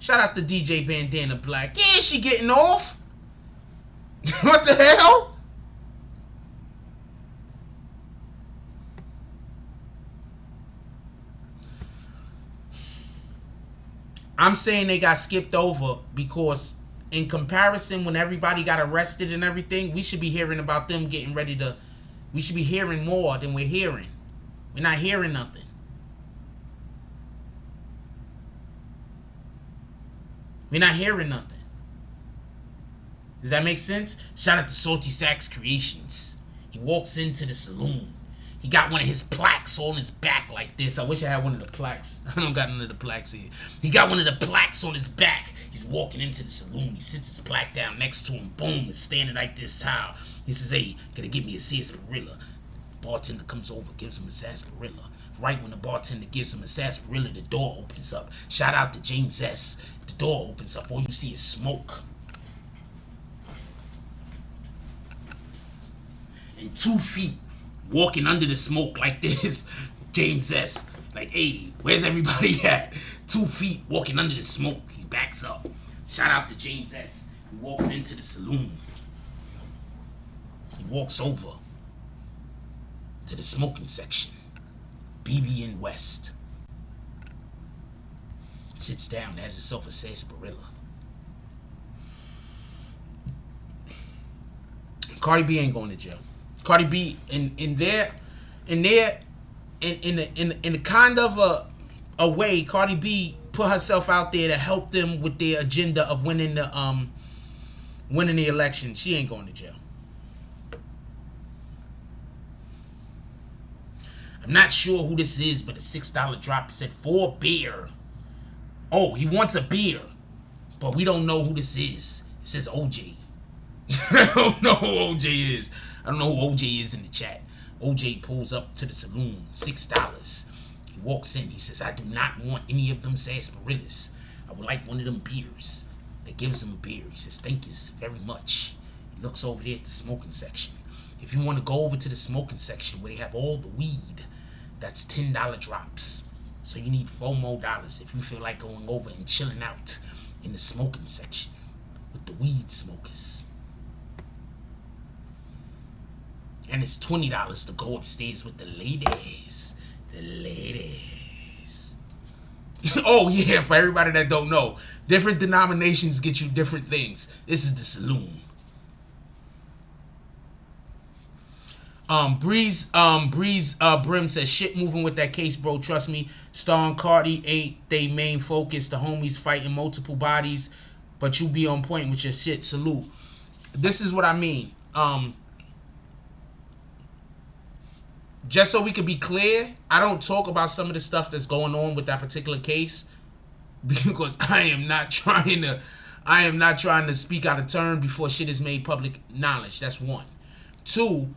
Speaker 1: Shout out to DJ Bandana Black. Yeah, she getting off. What the hell? I'm saying they got skipped over because in comparison, when everybody got arrested and everything, we should be hearing about them getting ready to... We should be hearing more than we're hearing. We're not hearing nothing. We're not hearing nothing. Does that make sense? Shout out to Salty Sax Creations. He walks into the saloon. He got one of his plaques on his back like this. I wish I had one of the plaques. I don't got none of the plaques here. He got one of the plaques on his back. He's walking into the saloon. He sits his plaque down next to him. Boom, is standing like this towel. He says, hey, can you give me a sarsaparilla? Bartender comes over, gives him a sarsaparilla. Right when the bartender gives him a sarsaparilla, the door opens up. Shout out to James S. The door opens up. All you see is smoke. And 2 feet walking under the smoke like this. James S. Like, hey, where's everybody at? 2 feet walking under the smoke. He backs up. Shout out to James S. He walks into the saloon. He walks over to the smoking section. BBN West. Sits down, has himself a sarsaparilla. Cardi B ain't going to jail. Cardi B in the kind of a way, Cardi B put herself out there to help them with their agenda of winning the election. She ain't going to jail. I'm not sure who this is, but a $6 drop said for beer. Oh, he wants a beer, but we don't know who this is. It says OJ. I don't know who OJ is. I don't know who OJ is in the chat. OJ pulls up to the saloon, $6. He walks in. He says, I do not want any of them sarsaparillas. I would like one of them beers. They gives him a beer. He says, thank you very much. He looks over there at the smoking section. If you want to go over to the smoking section where they have all the weed, that's $10 drops. So you need $4 more if you feel like going over and chilling out in the smoking section with the weed smokers. And it's $20 to go upstairs with the ladies. The ladies. Oh yeah, for everybody that don't know, different denominations get you different things. This is the saloon. Breeze Brim says, shit moving with that case, bro. Trust me. Star and Cardi ain't they main focus. The homies fighting multiple bodies, but you be on point with your shit. Salute. This is what I mean. Just so we can be clear, I don't talk about some of the stuff that's going on with that particular case because I am not trying to speak out of turn before shit is made public knowledge. That's one. Two,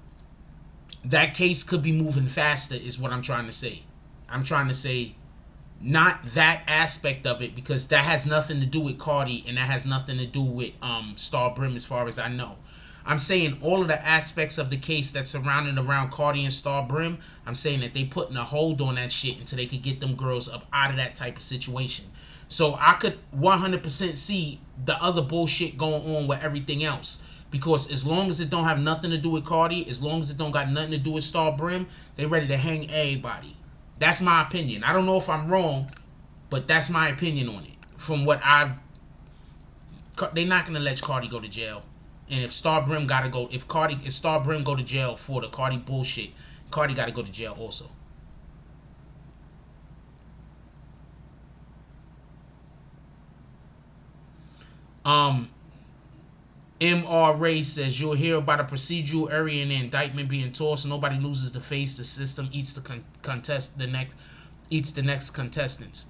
Speaker 1: that case could be moving faster is what I'm trying to say. I'm trying to say not that aspect of it because that has nothing to do with Cardi and that has nothing to do with Star Brim as far as I know. I'm saying all of the aspects of the case that's surrounding around Cardi and Star Brim, I'm saying that they putting a hold on that shit until they could get them girls up out of that type of situation. So I could 100% see the other bullshit going on with everything else. Because as long as it don't have nothing to do with Cardi, as long as it don't got nothing to do with Star Brim, they ready to hang everybody. That's my opinion. I don't know if I'm wrong, but that's my opinion on it. From what they're not gonna let Cardi go to jail. And if Star Brim gotta go, if Star Brim go to jail for the Cardi bullshit, Cardi gotta go to jail also. MR Ray says, you'll hear about a procedural area in the indictment being tossed. Nobody loses the face. The system eats the next contestants.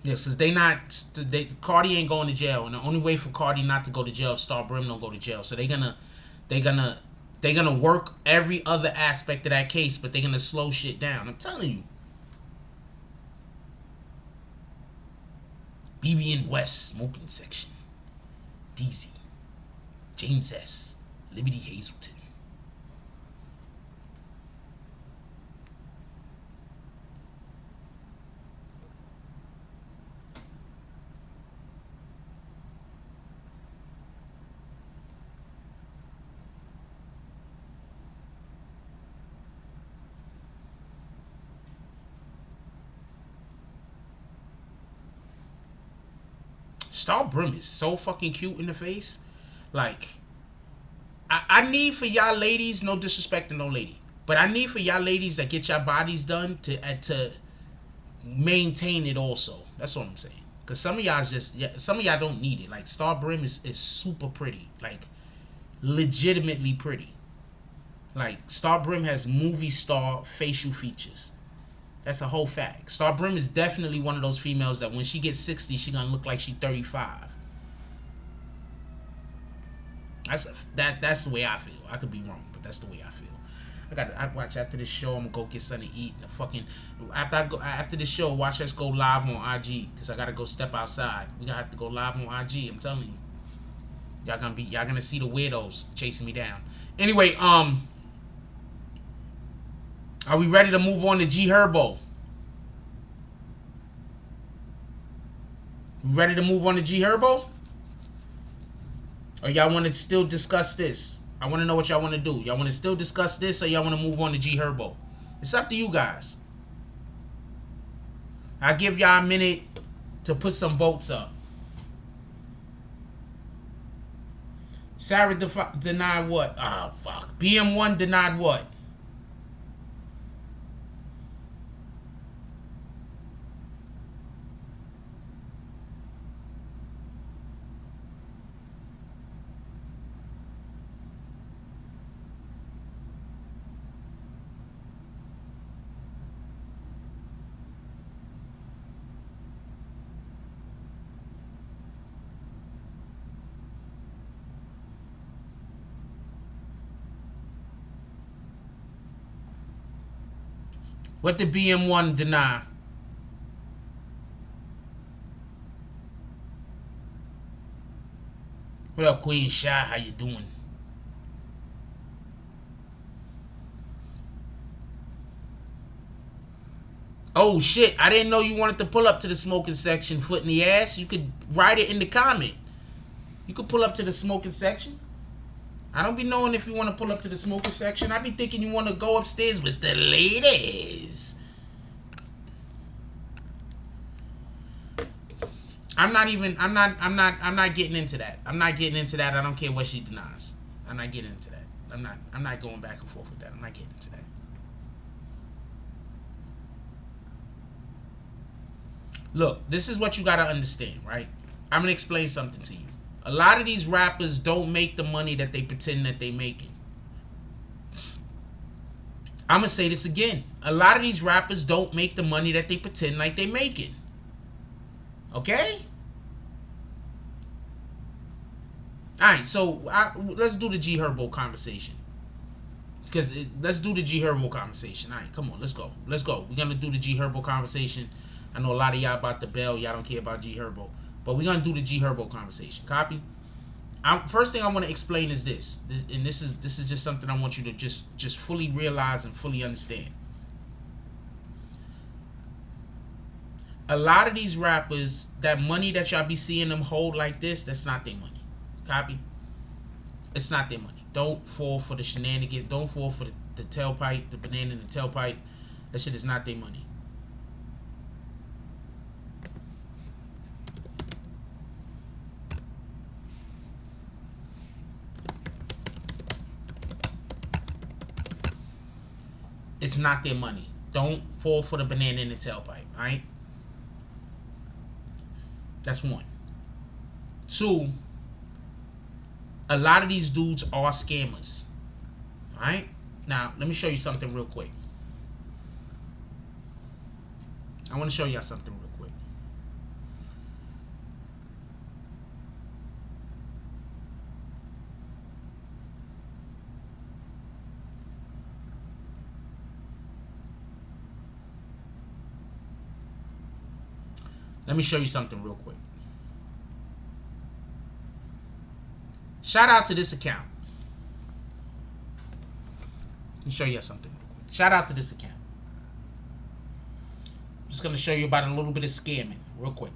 Speaker 1: Yes, because Cardi ain't going to jail, and the only way for Cardi not to go to jail, Star Brim don't go to jail. So they're gonna work every other aspect of that case, but they're gonna slow shit down. I'm telling you. BBN West smoking section. DZ, James S, Liberty Hazelton. Star Brim is so fucking cute in the face. Like, I need for y'all ladies, no disrespect to no lady, but I need for y'all ladies that get y'all bodies done to maintain it also. That's what I'm saying. Because some of y'all some of y'all don't need it. Like, Star Brim is super pretty. Like, legitimately pretty. Like, Star Brim has movie star facial features. That's a whole fact. Star Brim is definitely one of those females that when she gets 60, she gonna look like she 35. That's the way I feel. I could be wrong, but that's the way I feel. I watch after this show. I'm gonna go get something to eat. And after this show, watch us go live on IG because I gotta go step outside. We gotta have to go live on IG. I'm telling you, y'all gonna see the weirdos chasing me down. Anyway, are we ready to move on to GHerbo? Ready to move on to GHerbo? Or y'all want to still discuss this? I want to know what y'all want to do. Y'all want to still discuss this or y'all want to move on to GHerbo? It's up to you guys. I'll give y'all a minute to put some votes up. Sarah denied what? Oh, fuck. BM1 denied what? What did BM1 deny? What up, Queen Shy? How you doing? Oh shit, I didn't know you wanted to pull up to the smoking section, foot in the ass. You could write it in the comment. You could pull up to the smoking section. I don't be knowing if you want to pull up to the smoking section. I be thinking you want to go upstairs with the ladies. I'm not getting into that. I'm not getting into that. I don't care what she denies. I'm not getting into that. I'm not going back and forth with that. I'm not getting into that. Look, this is what you got to understand, right? I'm going to explain something to you. A lot of these rappers don't make the money that they pretend that they making. I'm going to say this again. A lot of these rappers don't make the money that they pretend like they making. Okay? Alright, so let's do the GHerbo conversation. Let's do the GHerbo conversation. Alright, come on, let's go. Let's go. We're going to do the GHerbo conversation. I know a lot of y'all about the bell. Y'all don't care about GHerbo. But we're going to do the GHerbo conversation. Copy? First thing I want to explain is this. And this is just something I want you to just fully realize and fully understand. A lot of these rappers, that money that y'all be seeing them hold like this, that's not their money. Copy? It's not their money. Don't fall for the shenanigans. Don't fall for the tailpipe, the banana in the tailpipe. That shit is not their money. It's not their money. Don't fall for the banana in the tailpipe, alright? That's one. Two, a lot of these dudes are scammers. Alright? Now, let me show you something real quick. I want to show y'all something real quick. Let me show you something real quick. Shout out to this account. Let me show you something real quick. Shout out to this account. I'm just going to show you about a little bit of scamming real quick.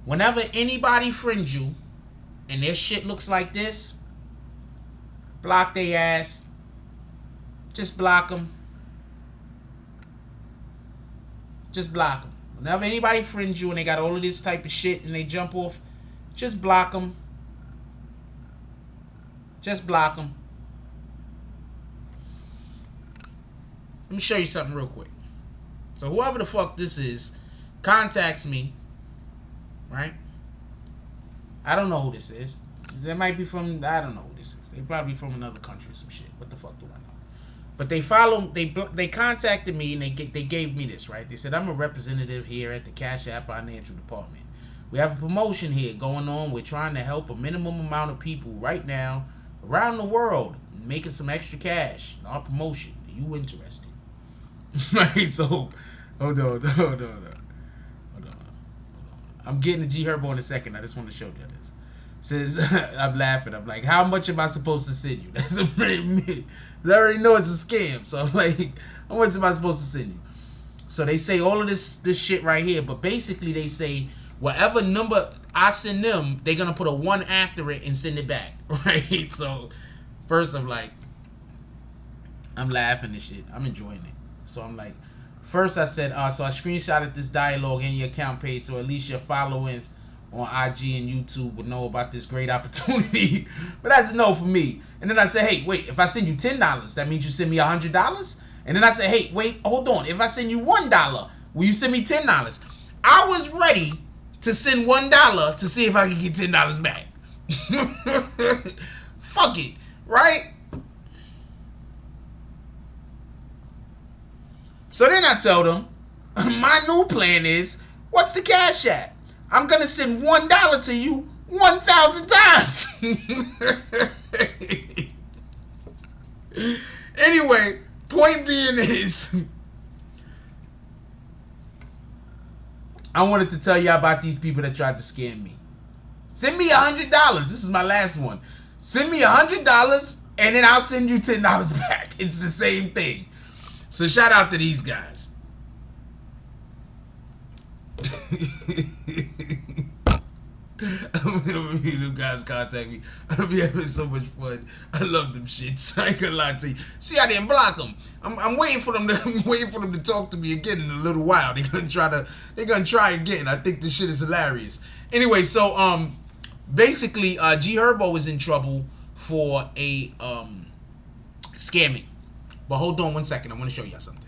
Speaker 1: Whenever anybody friends you and their shit looks like this, block their ass. Just block them. Just block them. Whenever anybody friends you and they got all of this type of shit and they jump off, just block them. Just block them. Let me show you something real quick. So whoever the fuck this is contacts me, right? I don't know who this is. They might be from, I don't know who this is. They probably from another country or some shit. What the fuck do I know? But they they contacted me and they gave me this, right? They said, I'm a representative here at the Cash App Financial Department. We have a promotion here going on. We're trying to help a minimum amount of people right now around the world, making some extra cash. Our promotion. Are you interested? Right, so hold on. I'm getting to GHerbo in a second. I just want to show you this. Says I'm laughing. I'm like, how much am I supposed to send you? That's a pretty me. I already know it's a scam. So I'm like, how much am I supposed to send you? So they say all of this shit right here, but basically they say whatever number I send them, they're gonna put a 1 after it and send it back. Right? So first I'm like, I'm laughing and shit. I'm enjoying it. So I'm like, first I said, so I screenshotted this dialogue in your account page so at least your followers on IG and YouTube would know about this great opportunity. But that's a no for me. And then I said, hey, wait, if I send you $10, that means you send me $100? And then I said, hey, wait, hold on. If I send you $1, will you send me $10? I was ready to send $1 to see if I could get $10 back. Fuck it, right? So then I told them, my new plan is, what's the Cash App? I'm going to send $1 to you 1,000 times. Anyway, point being is, I wanted to tell y'all about these people that tried to scam me. Send me $100. This is my last one. Send me $100 and then I'll send you $10 back. It's the same thing. So shout out to these guys. Them guys contact me. I'll be having so much fun. I love them shits. I ain't gonna lie to you. See, I didn't block them. I'm waiting for them to talk to me again in a little while. They're gonna try again. I think this shit is hilarious. Anyway, so basically GHerbo is in trouble for a scamming. But hold on 1 second. I want to show y'all something.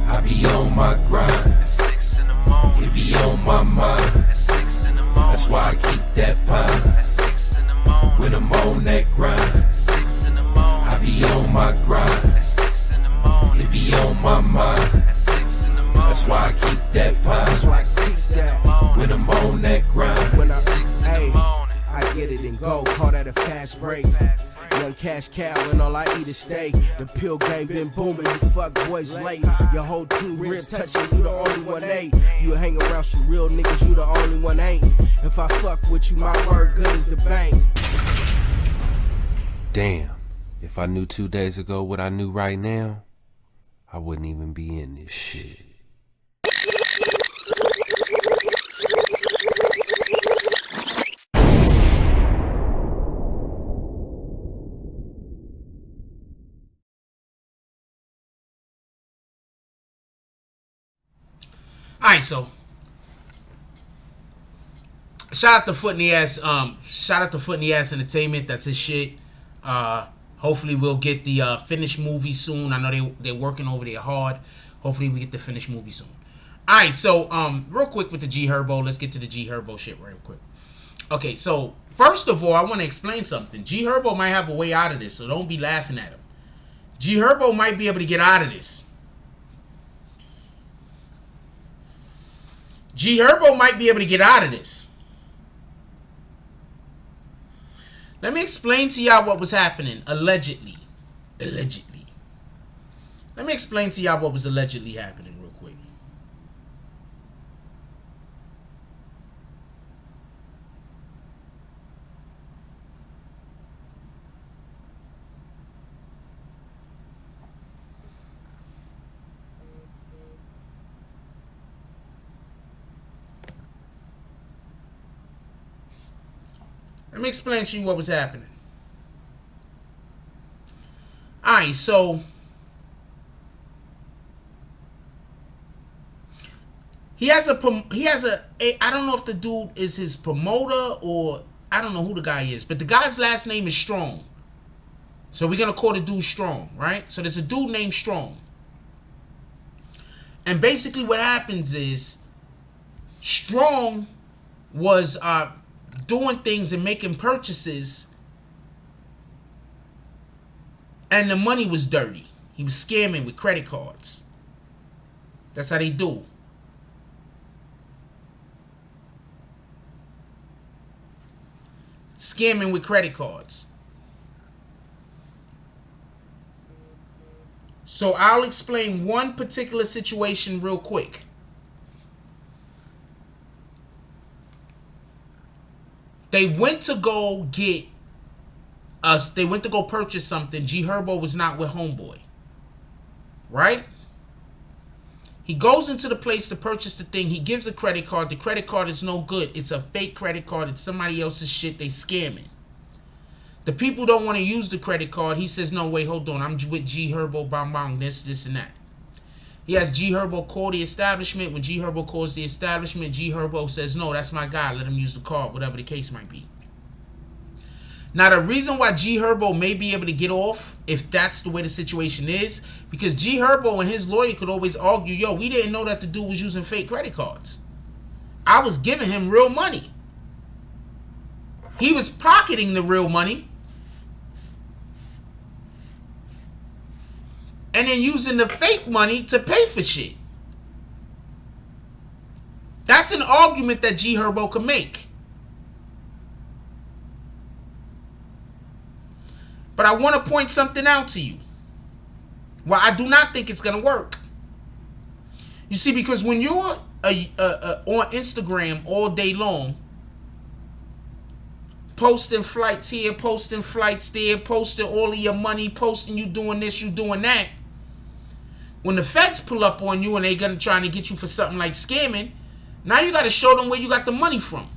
Speaker 2: I be on my grind. It be on my mind. That's why I keep that pine. When I'm on that grind. I be on my grind. It be on my mind. That's why I keep that pine. When I'm on that grind.
Speaker 3: I get it and go, call that a fast break. Young cash cow and all I eat is steak. The pill game been booming, you fuck boys late. Your whole team ribs touching, you the only one ain't. You hang around some real niggas, you the only one ain't. If I fuck with you, my word good as the bank.
Speaker 2: Damn, if I knew 2 days ago what I knew right now, I wouldn't even be in this shit.
Speaker 1: Alright, so shout out to Foot in the Ass. Shout out to Foot in the Ass Entertainment. That's his shit. Hopefully we'll get the finished movie soon. I know they're working over there hard. Hopefully we get the finished movie soon. Alright, so real quick with the GHerbo. Let's get to the GHerbo shit real quick. Okay, so first of all, I want to explain something. GHerbo might have a way out of this, so don't be laughing at him. GHerbo might be able to get out of this. GHerbo might be able to get out of this. Let me explain to y'all what was happening, allegedly. Let me explain to y'all what was allegedly happening real quick. me explain to you what was happening. Alright, so he has a I don't know if the dude is his promoter or I don't know who the guy is, but the guy's last name is Strong. So we're gonna call the dude Strong, right? So there's a dude named Strong. And basically what happens is Strong was doing things and making purchases, and the money was dirty. He was scamming with credit cards. That's how they do. Scamming with credit cards. So I'll explain one particular situation real quick. They went to go get us. They went to go purchase something. GHerbo was not with homeboy. Right? He goes into the place to purchase the thing. He gives a credit card. The credit card is no good. It's a fake credit card. It's somebody else's shit. They scamming. The people don't want to use the credit card. He says, no, wait, hold on. I'm with GHerbo, bang, bang, this, and that. He has GHerbo call the establishment. When GHerbo calls the establishment, GHerbo says, no, that's my guy. Let him use the card, whatever the case might be. Now, the reason why GHerbo may be able to get off, if that's the way the situation is, because GHerbo and his lawyer could always argue, yo, we didn't know that the dude was using fake credit cards. I was giving him real money. He was pocketing the real money and then using the fake money to pay for shit. That's an argument that GHerbo can make. But I want to point something out to you. Well, I do not think it's going to work. You see, because when you're on Instagram all day long, posting flights here, posting flights there, posting all of your money, posting you doing this, you doing that, when the feds pull up on you and they're going to try to get you for something like scamming, now you got to show them where you got the money from.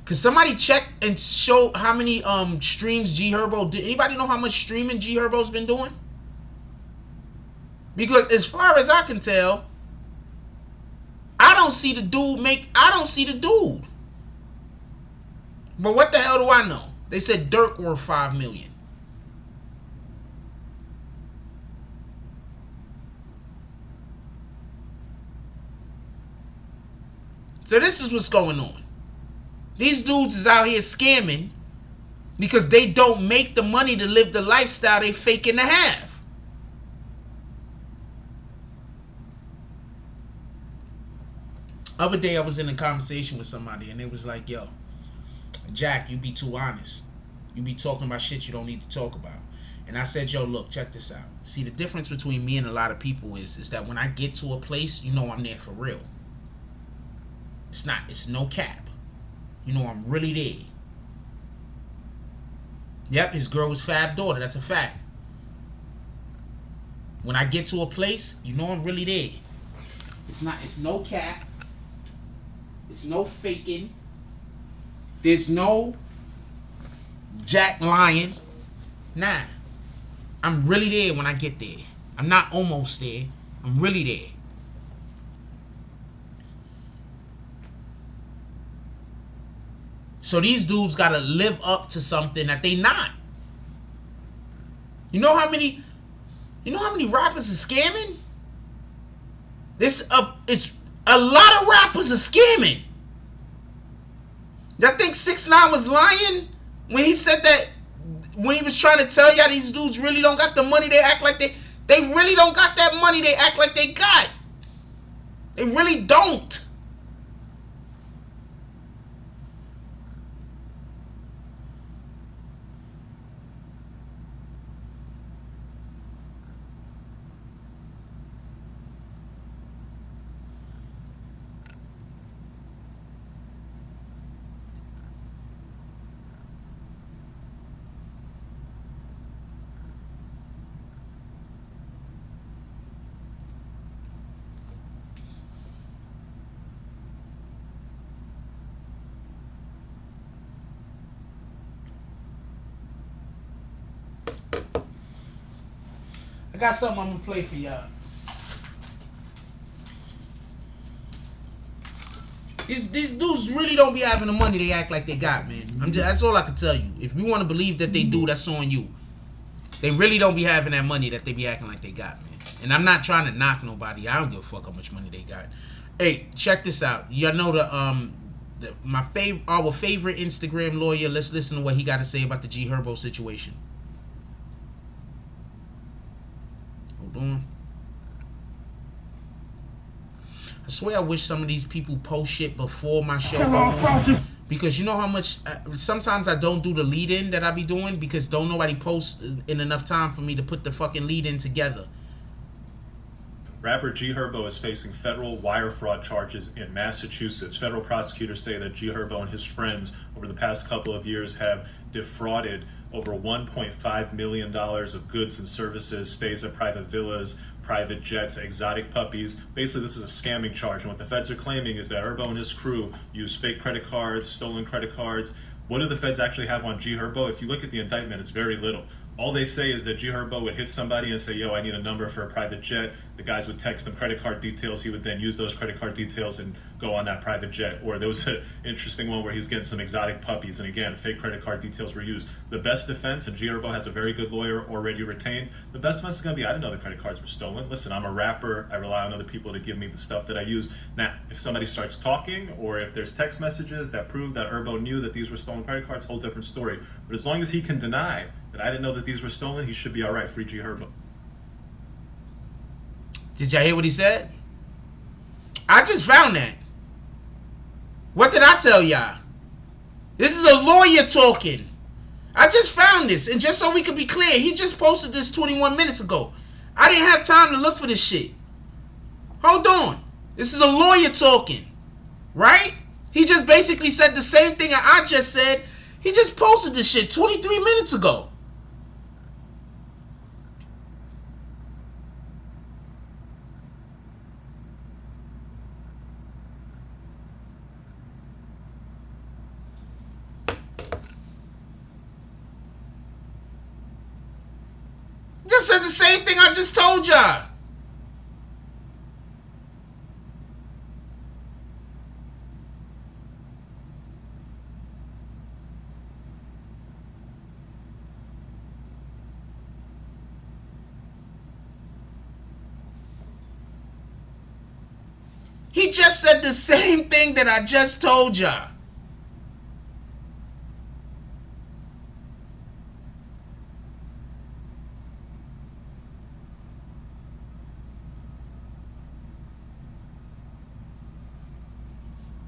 Speaker 1: Because somebody check and show how many streams GHerbo did. Anybody know how much streaming GHerbo's been doing? Because as far as I can tell, I don't see the dude. But what the hell do I know? They said Dirk worth $5 million. So this is what's going on. These dudes is out here scamming because they don't make the money to live the lifestyle they faking to have. Other day I was in a conversation with somebody and it was like, yo, Jack, you be too honest. You be talking about shit you don't need to talk about. And I said, yo, look, check this out. See, the difference between me and a lot of people is that when I get to a place, you know I'm there for real. It's no cap. You know I'm really there. Yep, his girl was Fab's daughter. That's a fact. When I get to a place, you know I'm really there. It's no cap. It's no faking. There's no Jack lying. Nah. I'm really there when I get there. I'm not almost there. I'm really there. So these dudes gotta live up to something that they not. You know how many rappers are scamming? It's a lot of rappers are scamming. Y'all think 6ix9ine was lying when he said that, when he was trying to tell y'all these dudes really don't got the money? They act like they really don't got that money they act like they got. They really don't. got something I'm gonna play for y'all. These dudes really don't be having the money they act like they got, man. That's all I can tell you. If you want to believe that they do, that's on you. They really don't be having that money that they be acting like they got, man. And I'm not trying to knock nobody. I don't give a fuck how much money they got. Hey, check this out. Y'all know our favorite Instagram lawyer. Let's listen to what he got to say about the GHerbo situation. Hold on. I swear I wish some of these people post shit before my show. Because you know how much... sometimes I don't do the lead-in that I be doing because don't nobody post in enough time for me to put the fucking lead-in together.
Speaker 4: Rapper GHerbo is facing federal wire fraud charges in Massachusetts. Federal prosecutors say that GHerbo and his friends over the past couple of years have defrauded over $1.5 million of goods and services, stays at private villas, private jets, exotic puppies. Basically, this is a scamming charge. And what the feds are claiming is that Herbo and his crew used fake credit cards, stolen credit cards. What do the feds actually have on GHerbo? If you look at the indictment, it's very little. All they say is that GHerbo would hit somebody and say, yo, I need a number for a private jet. The guys would text them credit card details. He would then use those credit card details and go on that private jet. Or there was an interesting one where he's getting some exotic puppies. And again, fake credit card details were used. The best defense, and GHerbo has a very good lawyer already retained, the best defense is going to be, I didn't know the credit cards were stolen. Listen, I'm a rapper. I rely on other people to give me the stuff that I use. Now, if somebody starts talking or if there's text messages that prove that Herbo knew that these were stolen credit cards, whole different story. But as long as he can deny that I didn't know that these were stolen, he should be all right. Free GHerbo.
Speaker 1: Did y'all hear what he said? I just found that. What did I tell y'all? This is a lawyer talking. I just found this, and just so we can be clear, he just posted this 21 minutes ago. I didn't have time to look for this shit. Hold on. This is a lawyer talking, right? He just basically said the same thing I just said. He just posted this shit 23 minutes ago. Just said the same thing I just told y'all. He just said the same thing that I just told y'all.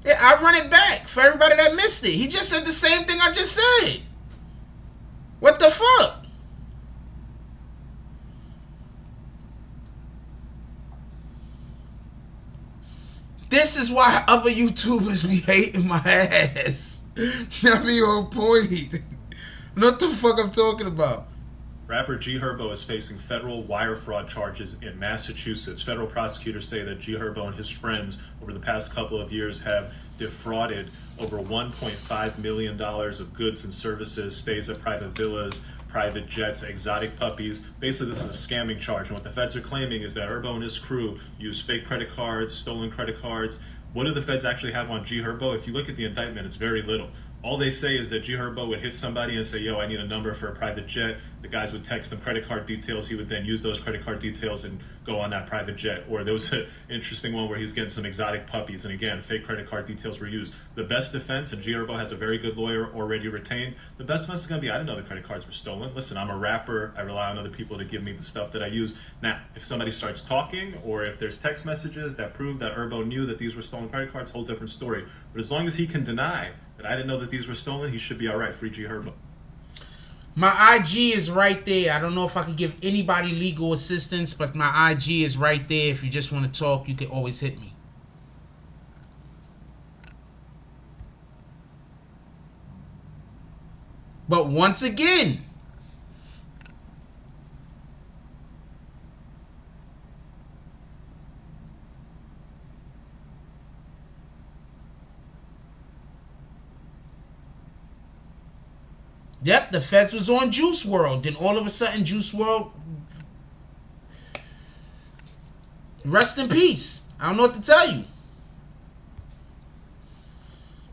Speaker 1: Yeah, I run it back for everybody that missed it. He just said the same thing I just said. What the fuck? This is why other YouTubers be hating my ass. I be on point. What the fuck I'm talking about?
Speaker 4: Rapper GHerbo is facing federal wire fraud charges in Massachusetts. Federal prosecutors say that GHerbo and his friends over the past couple of years have defrauded over $1.5 million of goods and services, stays at private villas, private jets, exotic puppies. Basically, this is a scamming charge. And what the feds are claiming is that Herbo and his crew used fake credit cards, stolen credit cards. What do the feds actually have on GHerbo? If you look at the indictment, it's very little. All they say is that GHerbo would hit somebody and say, yo, I need a number for a private jet. The guys would text them credit card details. He would then use those credit card details and go on that private jet. Or there was an interesting one where he's getting some exotic puppies. And again, fake credit card details were used. The best defense, and GHerbo has a very good lawyer already retained, the best defense is going to be, I didn't know the credit cards were stolen. Listen, I'm a rapper. I rely on other people to give me the stuff that I use. Now, if somebody starts talking or if there's text messages that prove that Herbo knew that these were stolen credit cards, whole different story. But as long as he can deny that I didn't know that these were stolen, he should be all right. Free GHerbo.
Speaker 1: My IG is right there. I don't know if I can give anybody legal assistance, but my IG is right there. If you just want to talk, you can always hit me. But once again, yep, the feds was on Juice WRLD. Then all of a sudden, Juice WRLD Rest in peace. I don't know what to tell you.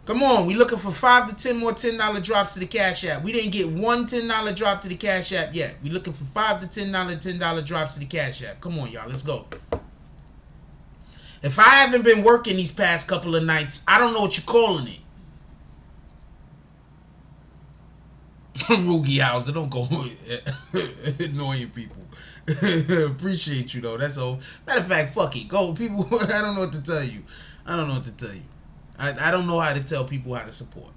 Speaker 1: Come on, we looking for 5 to 10 more $10 drops to the Cash App. We didn't get one $10 drop to the Cash App yet. We looking for 5 to $10 drops to the Cash App. Come on, y'all, let's go. If I haven't been working these past couple of nights, I don't know what you're calling it. Rugi Hauser, don't go annoying people. Appreciate you though. That's all. Matter of fact, fuck it. Go, people. I don't know what to tell you. I don't know what to tell you. I don't know how to tell people how to support.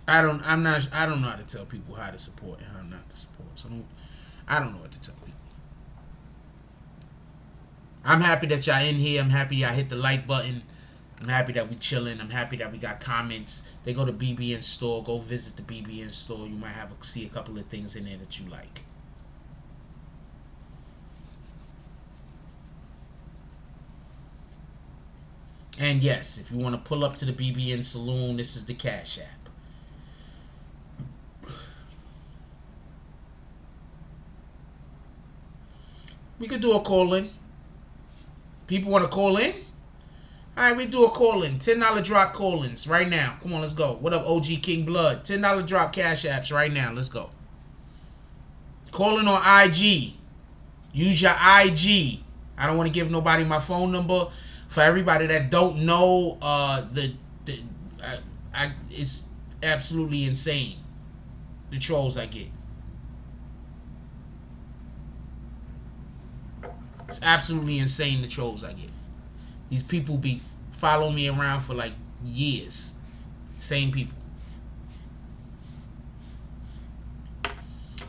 Speaker 1: I don't know how to tell people how to support and how not to support. So I don't know what to tell people. I'm happy that y'all in here. I'm happy y'all hit the like button. I'm happy that we chilling. I'm happy that we got comments. They go to BBN store. Go visit the BBN store. You might see a couple of things in there that you like. And yes, if you want to pull up to the BBN Saloon, this is the Cash App. We could do a call-in. People want to call in? All right, we do a call-in. $10 drop call-ins right now. Come on, let's go. What up, OG King Blood? $10 drop Cash Apps right now. Let's go. Calling on IG. Use your IG. I don't want to give nobody my phone number. For everybody that don't know, it's absolutely insane, the trolls I get. It's absolutely insane, the trolls I get. These people be following me around for like years. Same people.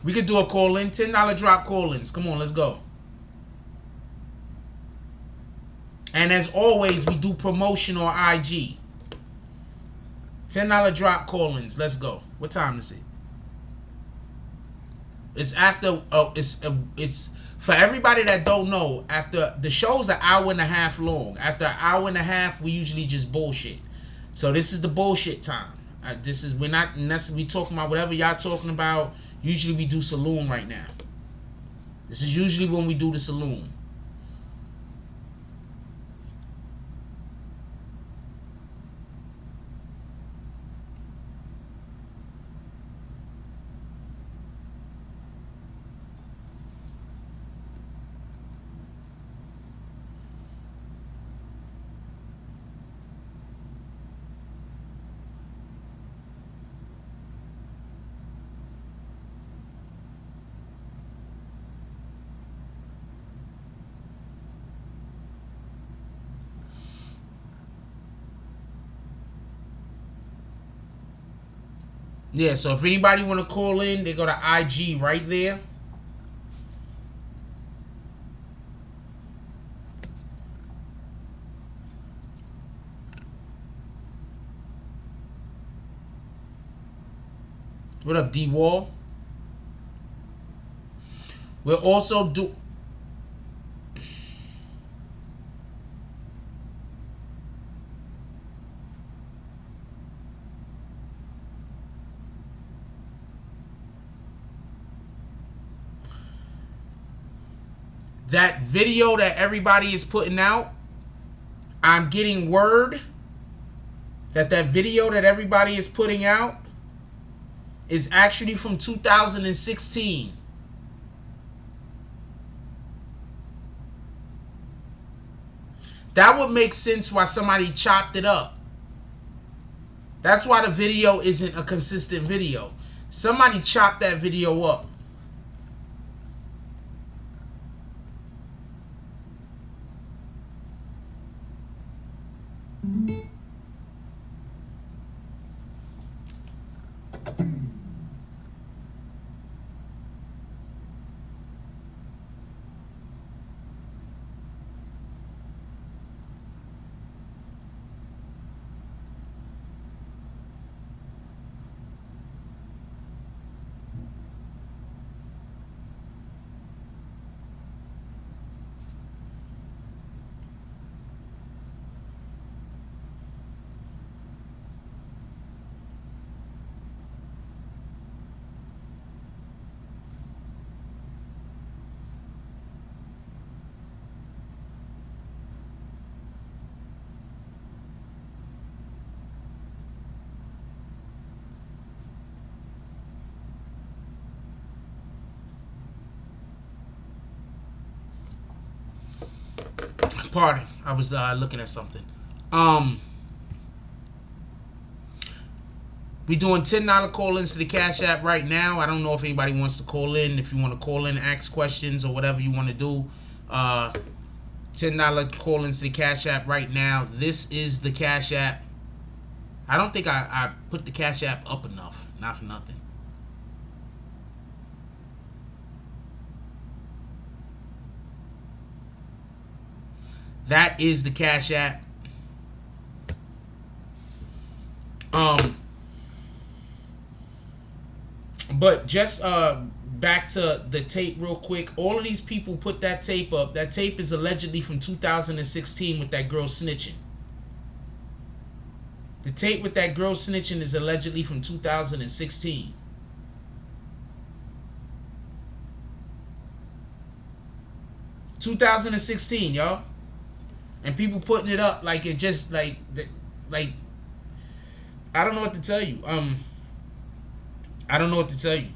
Speaker 1: We could do a call-in. $10 drop call-ins. Come on, let's go. And as always, we do promotion on IG. $10 drop call-ins. Let's go. What time is it? It's after. It's for everybody that don't know. After the show's an hour and a half long. After an hour and a half, we usually just bullshit. So this is the bullshit time. We're not necessarily talking about whatever y'all talking about. Usually we do saloon right now. This is usually when we do the saloon. Yeah, so if anybody want to call in, they go to IG right there. What up, D-Wall? We'll also do... That video that everybody is putting out, I'm getting word that video that everybody is putting out is actually from 2016. That would make sense why somebody chopped it up. That's why the video isn't a consistent video. Somebody chopped that video up. Pardon, I was looking at something. We doing $10 call-ins to the Cash App right now. I don't know if anybody wants to call in. If you want to call in, ask questions or whatever you want to do. $10 call-ins to the Cash App right now. This is the Cash App. I don't think I put the Cash App up enough. Not for nothing. That is the Cash App. But just back to the tape real quick. All of these people put that tape up. That tape is allegedly from 2016 with that girl snitching. The tape with that girl snitching is allegedly from 2016. Y'all. And people putting it up like it just like I don't know what to tell you. I don't know what to tell you.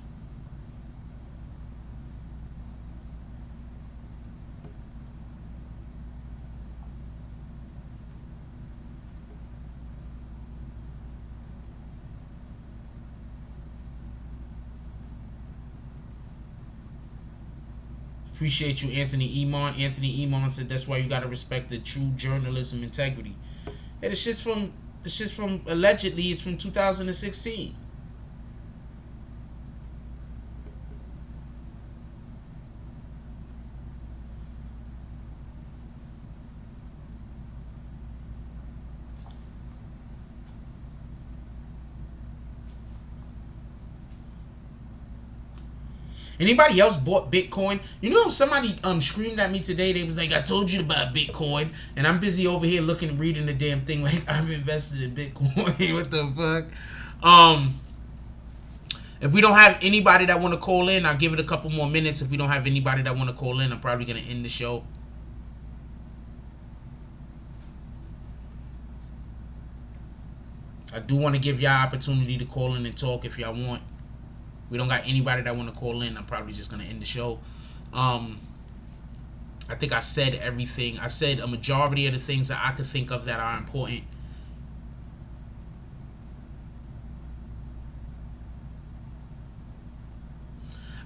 Speaker 1: Appreciate you, Anthony Iman. Anthony Iman said that's why you gotta respect the true journalism integrity. Hey, the shit's from allegedly it's from 2016. Anybody else bought Bitcoin? You know, somebody screamed at me today. They was like, I told you to buy Bitcoin. And I'm busy over here reading the damn thing like I'm invested in Bitcoin. What the fuck? If we don't have anybody that want to call in, I'll give it a couple more minutes. If we don't have anybody that want to call in, I'm probably going to end the show. I do want to give y'all opportunity to call in and talk if y'all want. We don't got anybody that want to call in. I'm probably just going to end the show. I think I said everything. I said a majority of the things that I could think of that are important.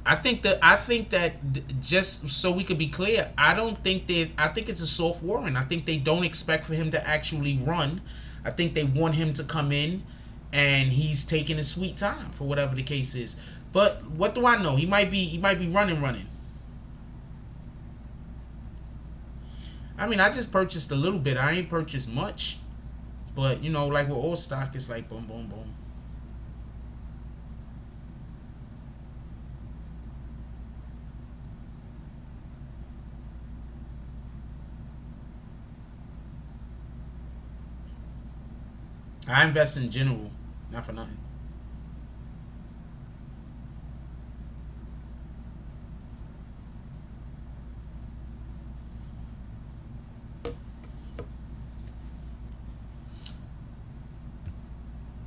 Speaker 1: I think that just so we could be clear, I think it's a soft warrant. I think they don't expect for him to actually run. I think they want him to come in and he's taking his sweet time for whatever the case is. But what do I know? He might be running. I mean, I just purchased a little bit. I ain't purchased much. But, you know, like with all stock, it's like boom, boom, boom. I invest in general, not for nothing.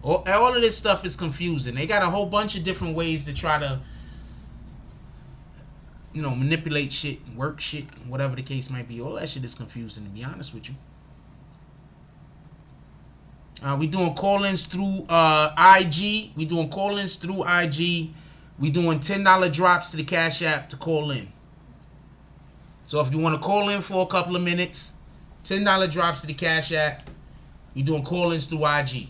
Speaker 1: All of this stuff is confusing. They got a whole bunch of different ways to try to, you know, manipulate shit, work shit, whatever the case might be. All that shit is confusing, to be honest with you. We doing call-ins through IG. We doing call-ins through IG. We doing $10 drops to the Cash App to call in. So if you want to call in for a couple of minutes, $10 drops to the Cash App. We doing call-ins through IG.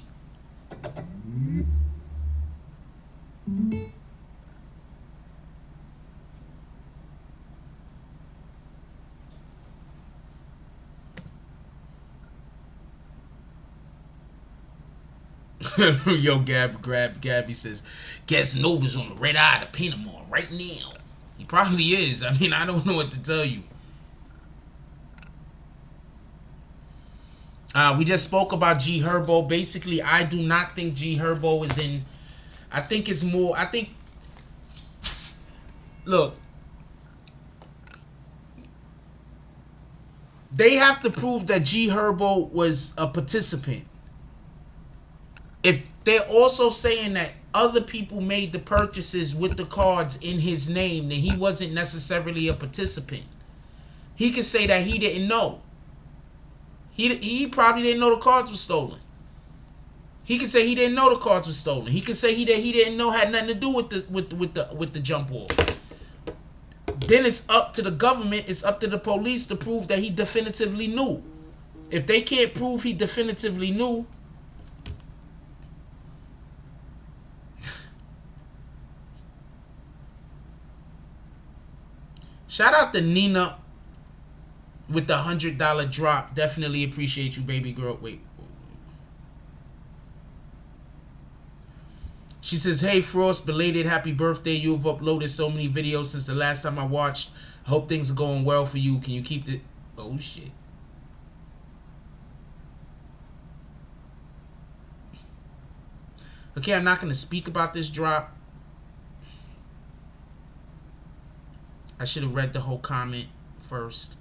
Speaker 1: Yo, Gabby says, Casanova's on the red eye to Panama right now. He probably is. I mean, I don't know what to tell you. We just spoke about GHerbo. Basically, I do not think GHerbo is in. I think it's more. Look. They have to prove that GHerbo was a participant. If they're also saying that other people made the purchases with the cards in his name, then he wasn't necessarily a participant. He could say that he didn't know. He probably didn't know the cards were stolen. He could say he didn't know the cards were stolen. He could say he didn't know, had nothing to do with the jump off. Then it's up to the government, it's up to the police to prove that he definitively knew. If they can't prove he definitively knew, shout out to Nina with the $100 drop. Definitely appreciate you, baby girl. Wait. She says, hey, Frost, belated happy birthday. You've uploaded so many videos since the last time I watched. I hope things are going well for you. Can you keep the... Oh, shit. Okay, I'm not going to speak about this drop. I should have read the whole comment first.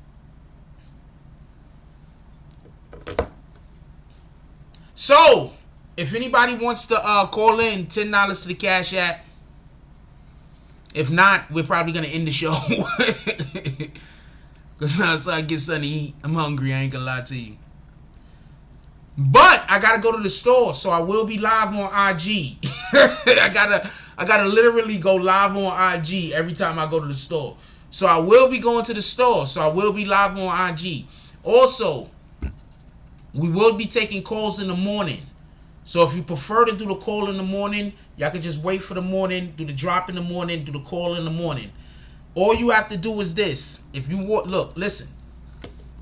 Speaker 1: So... if anybody wants to call in, $10 to the Cash App. If not, we're probably going to end the show. Because now so I get something to eat. I'm hungry, I ain't going to lie to you. But I got to go to the store, so I will be live on IG. I gotta literally go live on IG every time I go to the store. So I will be going to the store, so I will be live on IG. Also, we will be taking calls in the morning. So if you prefer to do the call in the morning, y'all can just wait for the morning, do the drop in the morning, do the call in the morning. All you have to do is this. If you want, look, listen.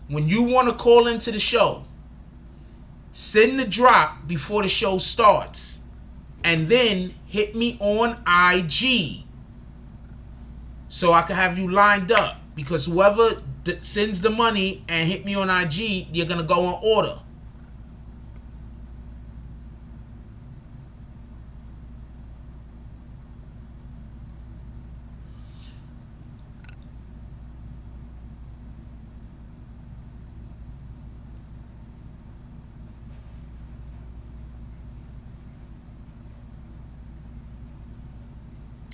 Speaker 1: When you want to call into the show, send the drop before the show starts. And then hit me on IG. So I can have you lined up. Because whoever sends the money and hit me on IG, you're going to go in order.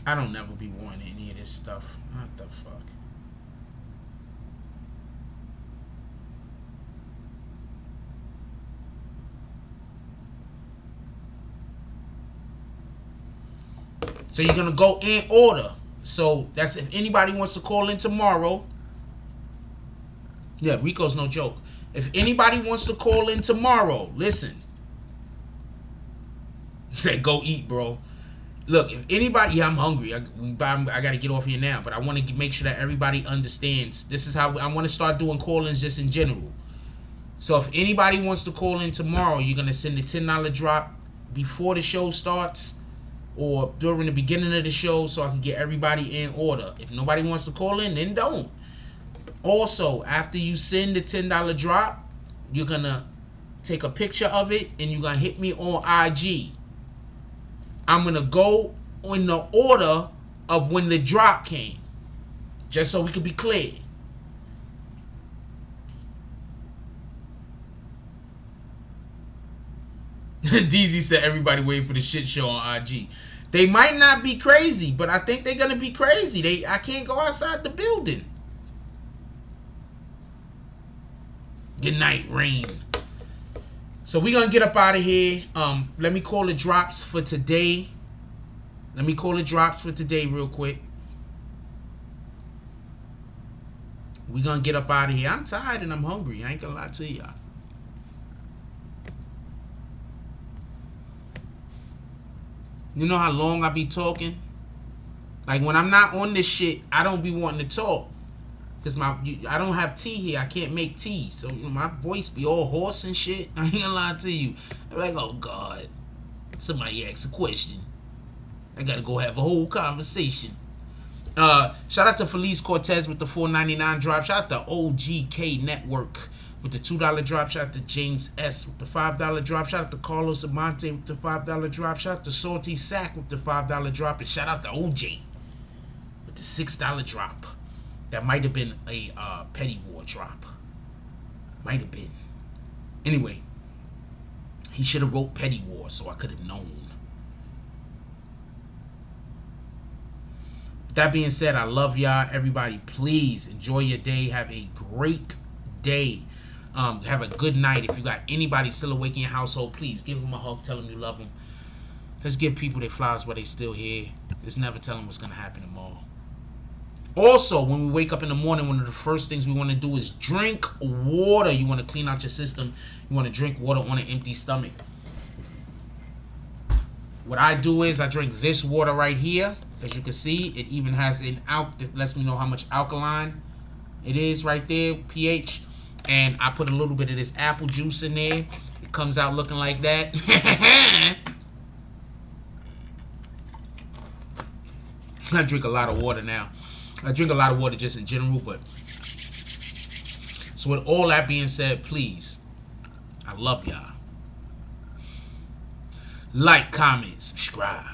Speaker 1: I don't never be wanting any of this stuff. What the fuck? So you're going to go in order. So that's if anybody wants to call in tomorrow. Yeah, Rico's no joke. If anybody wants to call in tomorrow, listen. Say, go eat, bro. Look, if anybody, yeah, I'm hungry. I got to get off here now, but I want to make sure that everybody understands. This is how I want to start doing call-ins just in general. So if anybody wants to call in tomorrow, you're going to send a $10 drop before the show starts or during the beginning of the show so I can get everybody in order. If nobody wants to call in, then don't. Also, after you send the $10 drop, you're going to take a picture of it and you're going to hit me on IG. I'm going to go in the order of when the drop came. Just so we can be clear. DZ said everybody waiting for the shit show on IG. They might not be crazy, but I think they're going to be crazy. I can't go outside the building. Good night, Rain. So we're going to get up out of here. Let me call the drops for today. Real quick. We're going to get up out of here. I'm tired and I'm hungry. I ain't going to lie to y'all. You know how long I be talking? Like when I'm not on this shit, I don't be wanting to talk. Because I don't have tea here. I can't make tea. So you know, my voice be all hoarse and shit. I ain't gonna lie to you. I'm like, oh God. Somebody asked a question. I gotta go have a whole conversation. Shout out to Felice Cortez with the $4.99 drop. Shout out to GHerbo with the $2 drop. Shout out to James S with the $5 drop. Shout out to Carlos Amante with the $5 drop. Shout out to Salty Sack with the $5 drop. And shout out to OJ with the $6 drop. That might have been a Petty War drop. Might have been. Anyway, he should have wrote Petty War so I could have known. With that being said, I love y'all. Everybody, please enjoy your day. Have a great day. Have a good night. If you got anybody still awake in your household, please give them a hug. Tell them you love them. Let's give people their flowers while they still here. Let's never tell them what's going to happen tomorrow. Also, when we wake up in the morning, one of the first things we want to do is drink water. You want to clean out your system. You want to drink water on an empty stomach. What I do is I drink this water right here. As you can see, it even has an that lets me know how much alkaline it is right there, pH. And I put a little bit of this apple juice in there. It comes out looking like that. I drink a lot of water now. I drink a lot of water just in general, but so with all that being said, please, I love y'all. Like, comment, subscribe.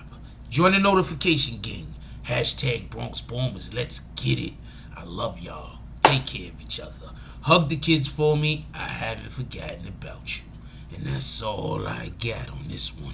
Speaker 1: Join the notification gang. Hashtag Bronx Bombers. Let's get it. I love y'all. Take care of each other. Hug the kids for me. I haven't forgotten about you. And that's all I got on this one.